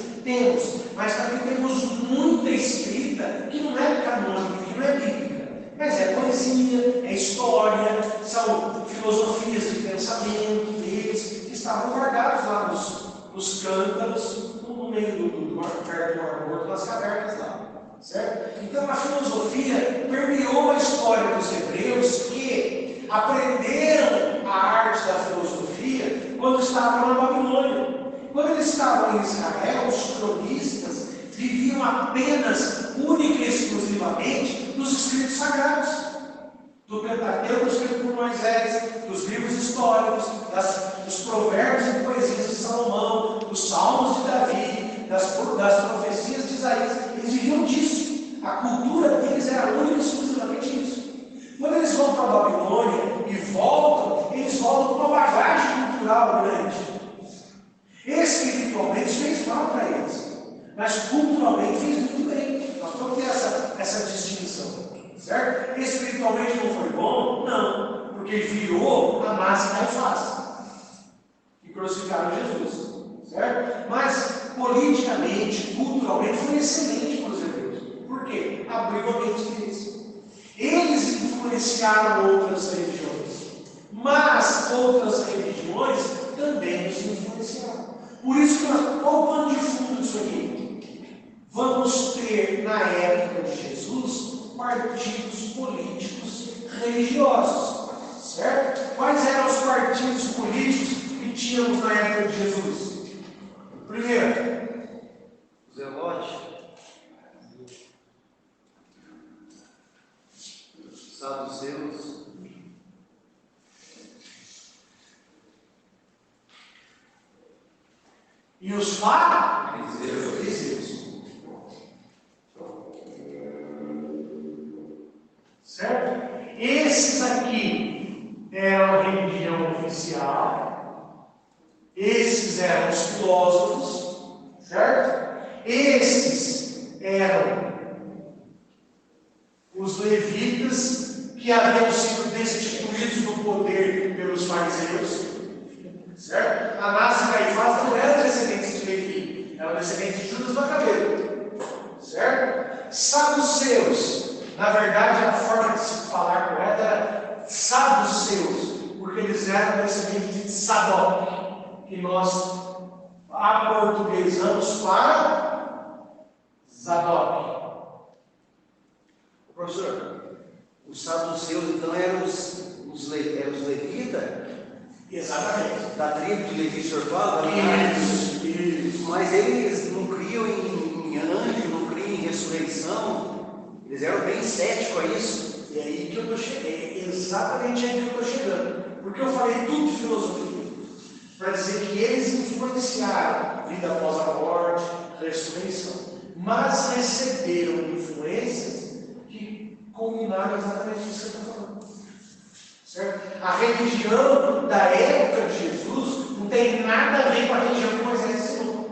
mas também temos muita escrita que não é canônica, que não é bíblica, mas é poesia, é história, são filosofias de pensamento deles, que estavam guardados lá nos cântaros, no meio do Mar Morto, nas cavernas lá. Certo? Então a filosofia permeou a história dos hebreus que aprenderam a arte da filosofia quando estavam na Babilônia. Quando eles estavam em Israel, os cronistas viviam apenas, única e exclusivamente, dos escritos sagrados, do Pentateuco escrito por Moisés, dos livros históricos, dos provérbios e poesias de Salomão, dos salmos de Davi, das profecias de Isaías. Eles viviam disso. A cultura deles era única e exclusivamente isso. Quando eles vão para a Babilônia e voltam, eles voltam com uma bagagem cultural grande. Espiritualmente fez mal para eles, mas culturalmente fez muito bem. Nós vamos ter essa distinção. Certo? Espiritualmente não foi bom? Não, porque virou a massa Caifás e crucificaram Jesus. Certo? Mas politicamente, culturalmente, foi excelente para os hebreus. Por quê? Abriu a mente deles. Eles influenciaram outras religiões, mas outras religiões também nos influenciaram. Por isso que qual o pano de fundo disso aqui? Vamos ter, na época de Jesus, partidos políticos religiosos. Certo? Quais eram os partidos políticos que tínhamos na época de Jesus? Primeiro, Zelote, saduceus, e os fariseus. Certo? Esses aqui eram a religião oficial. Esses eram os filósofos, certo? Esses eram os levitas que haviam sido destituídos do poder pelos fariseus, certo? Anás e Caifás não eram descendentes de Levi, eram descendentes de Judas Macabeu, certo? Saduceus, na verdade a forma de se falar correta era saduceus, porque eles eram descendentes de Sadoc, que nós aportuguesamos para Zadok. Professor, os saduceus então eram os levitas? Exatamente. Da tribo de Levi, o senhor fala? Isso. Mas eles não criam em anjo, não criam em ressurreição. Eles eram bem céticos a isso. E é aí que eu estou chegando. Exatamente aí que eu estou chegando. Porque eu falei tudo de filosofia. Para dizer que eles influenciaram a vida após a morte, a ressurreição. Mas receberam influências que culminaram exatamente isso que eu estou falando. Certo? A religião da época de Jesus não tem nada a ver com a religião que Moisés ensinou.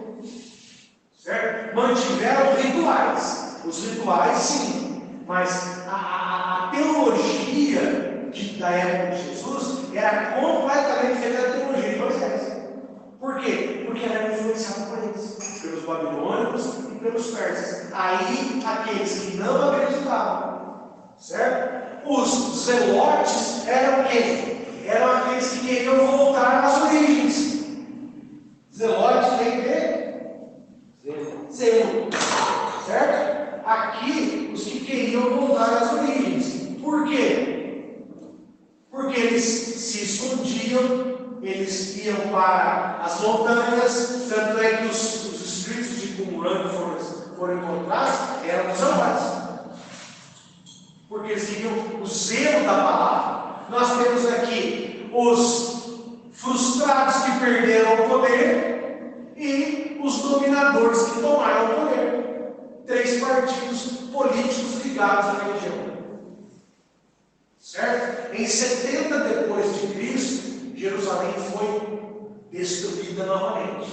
mantiveram rituais. Os rituais, sim, mas a teologia da época de Jesus era completamente diferente da teologia de Moisés. Por quê? Porque era influenciada por eles, pelos babilônicos e pelos persas. Aí, aqueles que não acreditavam, certo? Os zelotes eram quem? Eram aqueles que queriam voltar às origens. Zelotes vem de zelo, certo? Aqui, os que queriam voltar às origens. Por quê? Porque eles se escondiam, eles iam para as montanhas, tanto é que os distritos de Qumran que foram encontrados eram os zelotes. Porque eles queriam o zelo da palavra. Nós temos aqui os frustrados que perderam o poder e os dominadores que tomaram o poder. 3 partidos políticos ligados à religião. Certo? Em 70 depois de Cristo, Jerusalém foi destruída novamente.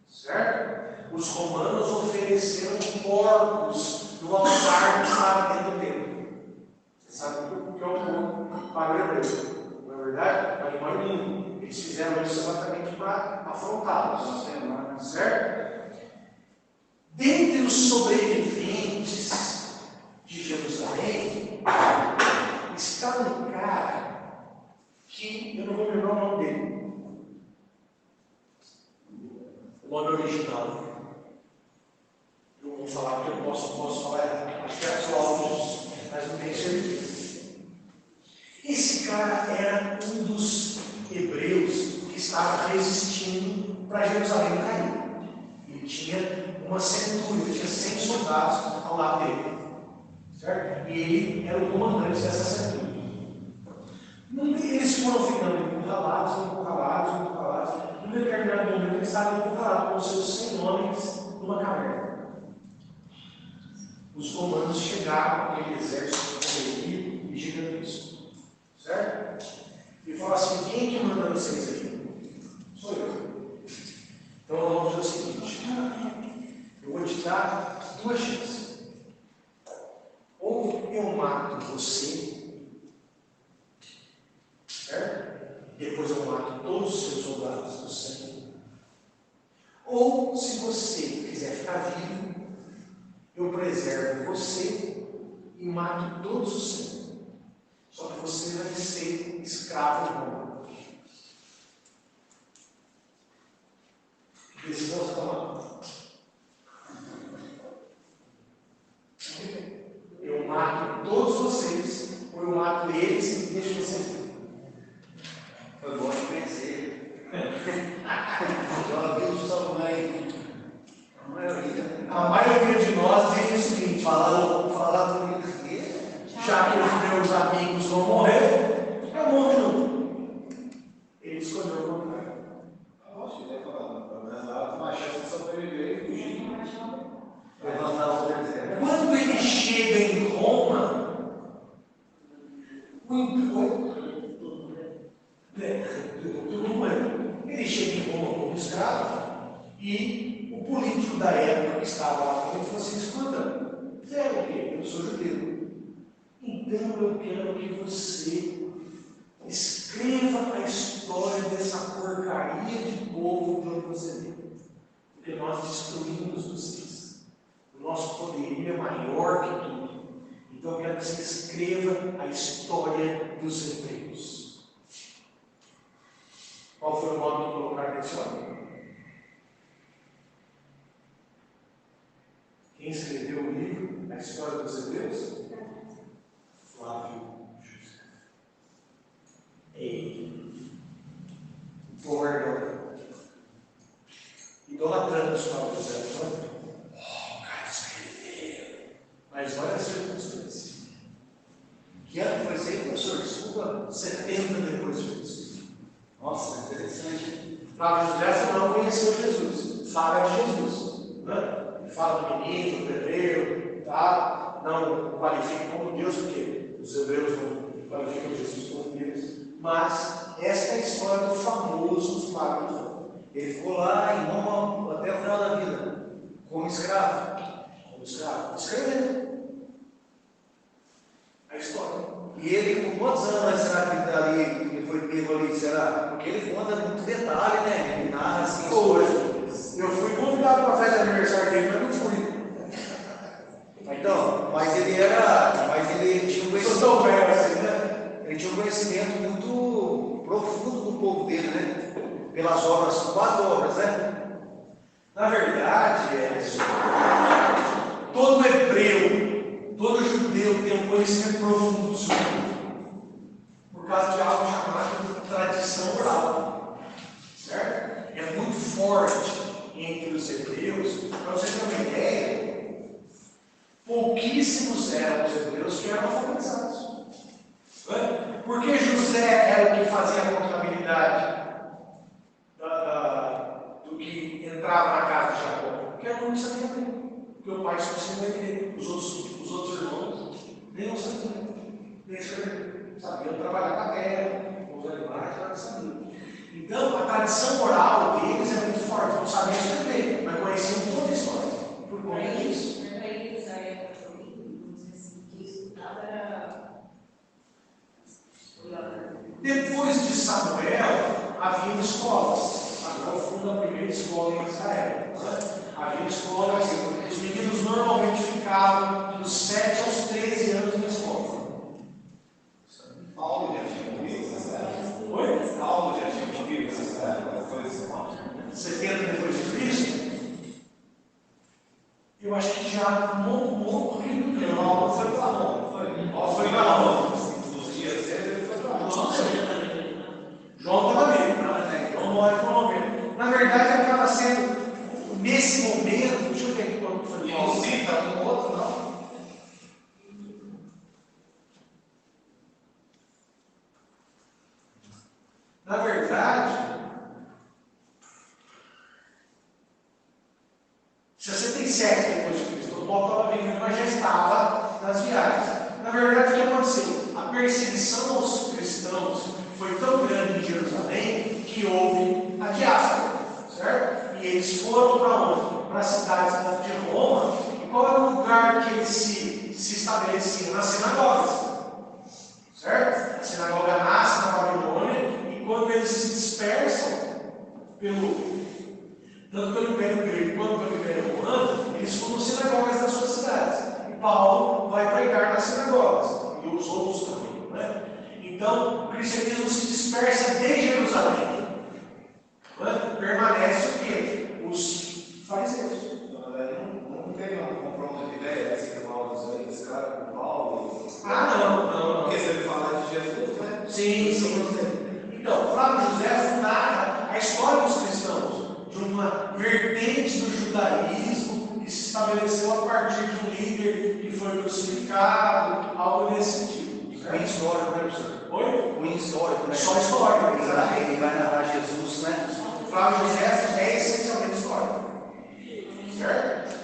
Certo? Os romanos ofereceram porcos no altar que estava dentro do templo. Você sabe o que é um porco para o hebreu? Não é verdade? Um animal lindo. Eles fizeram isso exatamente para afrontá-los. Certo? Dentre os sobreviventes de Jerusalém, está um cara que eu não vou lembrar o nome dele. O nome original. Eu vou falar que eu posso falar, acho que é Cláudio, mas não tenho certeza. Esse cara era um dos hebreus que estava resistindo para Jerusalém cair. Ele tinha uma centúria, tinha 100 soldados ao lado dele. Certo? E ele era o comandante dessa centúria. Eles foram ficando encurralados. Num determinado momento, eles estavam encurralados com seus 100 homens numa caverna. Os comandos chegaram com aquele exército corrido e gigantesco. Certo? E falaram assim: quem é que manda vocês aqui? Sou eu. Então nós vamos fazer o seguinte: eu vou te dar 2 chances. Ou eu mato você, certo? Depois eu mato todos os seus soldados do sangue. Ou, se você quiser ficar vivo, eu preservo você e mato todos os seus. Só que você vai ser escravo de Roma. Que decisão você toma? Eu mato todos vocês, ou eu mato eles e deixo vocês viver. Foi bom te conhecer. Já viu o seu mãe. A maioria de nós diz o seguinte: falar comigo aqui, já que os meus amigos vão morrer, eu morro junto. Ele escolheu o contrário. Nossa, ele é falando, pelo menos ela tem uma chance de sobreviver e fugir. levantar o deserto. Quando ele chega em Roma, ele chega em Roma como escravo e o político da época que estava lá com ele falou assim: escuta, você é o quê? Eu sou judeu. Então eu quero que você escreva a história dessa porcaria de povo de onde você veio. Porque nós destruímos vocês. O nosso poderio é maior que tudo. Então eu quero que você escreva a história dos hebreus. Qual foi o nome que colocaram nesse homem? Quem escreveu o livro, A História dos Hebreus? Flávio José. Ele. Gordon. Idolatrando os Flávio José. O cara escreveu. Mas olha as circunstâncias. Que ano foi isso aí, professor? Desculpa, 70 depois de Jesus. Nossa, interessante. Flávio José não conheceu Jesus, sabe de Jesus. Né? Ele fala do menino, do hebreu, tá? Não qualifica como Deus, porque os hebreus não qualificam Jesus como Deus. Mas esta é a história do famoso Flávio José. Ele ficou lá em Roma até o final da vida, como escravo. Como escravo. Escrevendo. A história. E ele, com quantos anos será que ele foi pego ali, será? Porque ele conta muito detalhe, né? Ele narra assim, coisas. Eu fui convidado para a festa de aniversário dele, mas não fui. Então, mas ele tinha um Eu sou conhecimento, velho assim, né? ele tinha um conhecimento muito profundo do povo dele, né? Pelas obras, 4 obras, né? Na verdade, todo hebreu, todo judeu tem um conhecimento profundo do Senhor, por causa de algo chamado tradição oral, certo? É muito forte entre os hebreus. Para você ter uma ideia, pouquíssimos eram os hebreus que eram alfabetizados. Porque José era o que fazia a contabilidade do que entrava na casa de Jacó? Porque era o único que sabia ler. Porque o pai só ensinou a ler. Os outros irmãos nem não sabiam nem escrever. Sabiam trabalhar com a terra, com os animais, nada sabiam. Então, a tradição oral deles é muito forte. Não sabiam escrever, mas conheciam toda a história. Por conta disso. Depois de Samuel, havia escolas. Samuel funda a primeira escola em Israel. Havia escolas, os meninos normalmente ficavam dos 7 aos 13 anos na escola. Paulo já tinha vivido nessa época. Oi? Paulo já tinha vivido nessa época. Foi esse Paulo. 70 depois de Cristo? Eu acho que já morreu. Paulo foi para Roma. Paulo foi para Roma. Nos dias dele, ele foi para Roma. João estava vivo, João morre por momento. Na verdade, acaba sendo, nesse momento, deixa eu ver aqui quando foi Paulo. Não cita um outro, não. Na verdade, 67 depois de Cristo, Paulo estava vivo, mas já estava nas viagens. Na verdade, o que aconteceu? A perseguição aos cristãos foi tão grande em Jerusalém que houve a diáspora, certo? E eles foram para onde? Para a cidade de Roma. E qual era o lugar que eles se estabeleciam? Nas sinagogas, certo? A sinagoga nasce na Babilônia e quando eles se dispersam tanto pelo Império Grego quanto pelo Império Romano, eles fundam sinagogas nas suas cidades. E Paulo vai pregar nas sinagogas, e os outros também, né? Então, o cristianismo se dispersa de Jerusalém. Permanece o quê? Os fariseus. Não tem um confronto de ideia esse Paulo desse cara com Paulo? Não. Porque se ele falar de Jesus, né? Sim. Então, Flávio José narra a história dos cristãos, de uma vertente do judaísmo que se estabeleceu a partir de um líder que foi crucificado, algo nesse sentido. Cunho histórico, né, professor? Oi? Cunho histórico, né? Só história. Ele vai narrar Jesus, né? Flávio José é essencialmente história. Certo?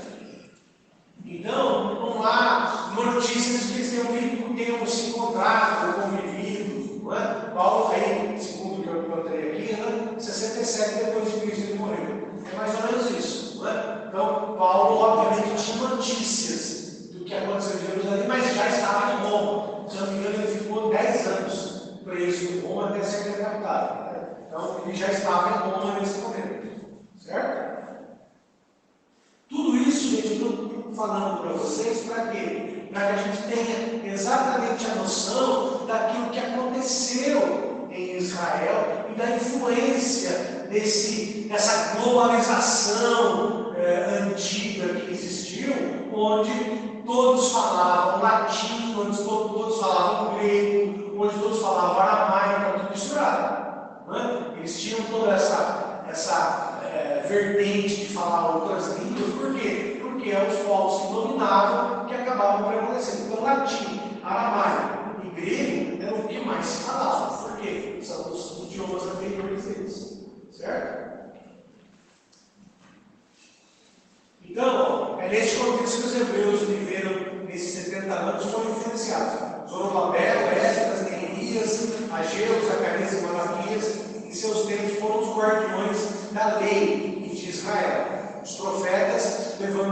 Então, vamos lá, uma notícia que eles tenham se encontrado, convivido, não é? Paulo aí, segundo o que eu encontrei aqui, né? 67 depois de Cristo ele morreu. É mais ou menos isso, não é? Então, Paulo, obviamente, tinha notícias do que aconteceu em Jerusalém, mas já estava em Roma. Se não me engano, ele ficou 10 anos preso em Roma até ser decapitado. Então, ele já estava em Roma nesse momento. Certo? Tudo isso, gente, eu estou falando para vocês para quê? Para que a gente tenha exatamente a noção daquilo que aconteceu em Israel e da influência dessa globalização antiga que existiu, onde todos falavam latim, onde todos falavam grego, onde todos falavam aramaico, tudo misturado. Né? Eles tinham toda essa vertente de falar outras línguas. Por quê? Porque eram os povos que dominavam que acabavam prevalecendo. Então, latim, aramaico e grego eram o que mais se falava. Por quê? São os idiomas anteriores deles. Certo? Então, é nesse contexto que os hebreus viveram nesses 70 anos, foram influenciados. Zorobabel, Esdras, Neemias, Ageu, Zacarias e Malaquias, em seus tempos foram os guardiões da lei de Israel. Os profetas levando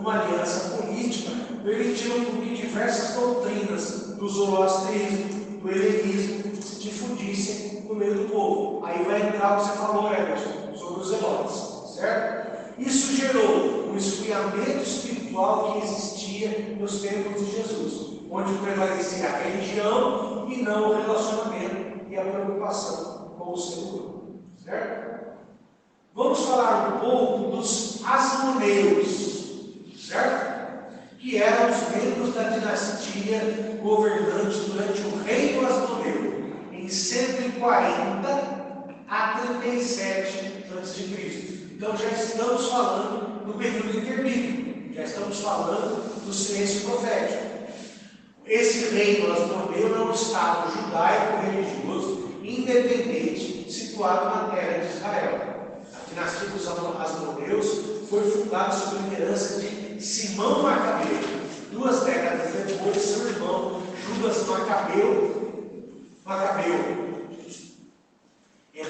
uma aliança política, permitindo que diversas doutrinas do zoroastrismo, do helenismo, se difundissem no meio do povo. Aí vai entrar o que você falou, Everton, sobre os zelotes, certo? Isso gerou um esfriamento espiritual que existia nos tempos de Jesus, onde prevalecia a religião e não o relacionamento e a preocupação com o ser humano, certo? Vamos falar um pouco dos asmoneus, certo? Que eram os membros da dinastia governante durante o reino asmoneu, em 140 a 37 a.C. Então já estamos falando do período intermídio, já estamos falando do silêncio profético. Esse reino asmoneu é um estado judaico-religioso independente situado na terra de Israel. A dinastia dos asmoneus foi fundada sob a liderança de Simão Macabeu. 2 décadas depois, seu irmão Judas Macabeu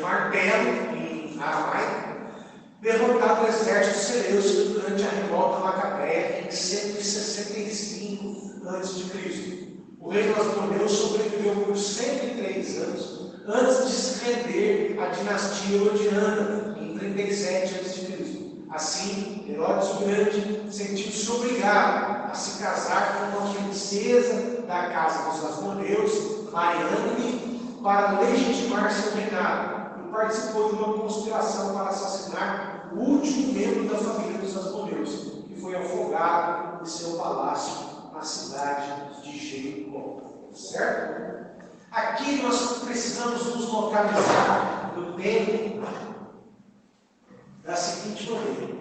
martelo em aramaico, derrotado o exército Seleucida durante a revolta macabeia em 165 a.C. O reino asmoneu sobreviveu por 103 anos antes de se render à dinastia Herodiana em 37 a.C. Assim, Herodes o Grande sentiu-se obrigado a se casar com uma princesa da casa dos asmoneus, Mariamne, para legitimar seu reinado, e participou de uma conspiração para assassinar o último membro da família dos asmoneus, que foi afogado em seu palácio na cidade de Jericó. Certo? Aqui nós precisamos nos localizar no tempo da seguinte maneira.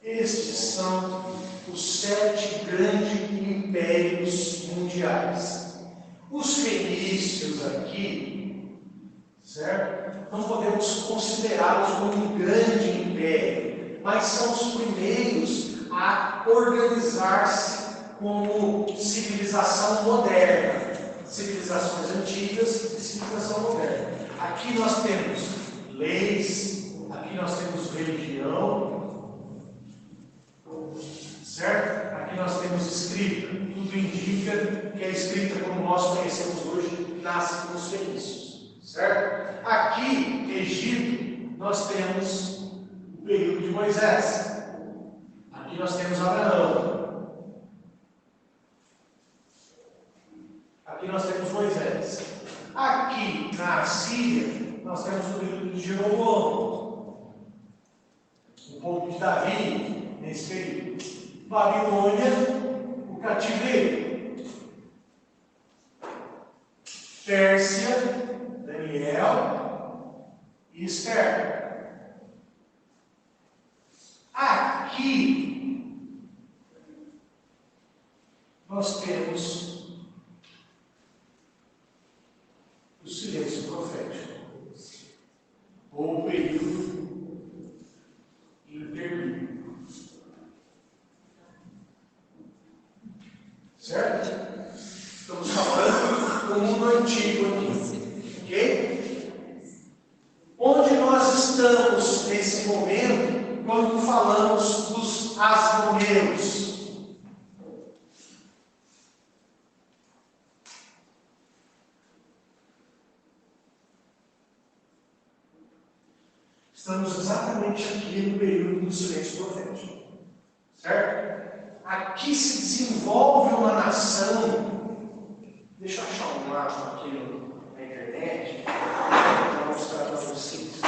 Estes são os 7 grandes impérios mundiais. Os fenícios aqui, certo? Não podemos considerá-los como um grande império, mas são os primeiros a organizar-se como civilização moderna. Civilizações antigas e civilização moderna. Aqui nós temos leis, aqui nós temos religião, certo? Aqui nós temos escrita. Tudo indica que a escrita, como nós conhecemos hoje, nasce com os fenícios, certo? Aqui, Egito, nós temos o período de Moisés. Aqui nós temos Abraão. Aqui nós temos Moisés. Aqui na Assíria, nós temos o período de Jeroboão, o povo de Davi, nesse período. Babilônia, o cativeiro. Pérsia, Daniel e Esther. Aqui nós temos o silêncio profético, ou o período intermídio. Certo? Estamos falando do mundo antigo aqui. Ok? Onde nós estamos nesse momento quando falamos dos asmoneus. Estamos exatamente aqui no período do silêncio profético. Certo? Aqui se desenvolve uma nação. Deixa eu achar um mapa aqui na internet para mostrar para vocês.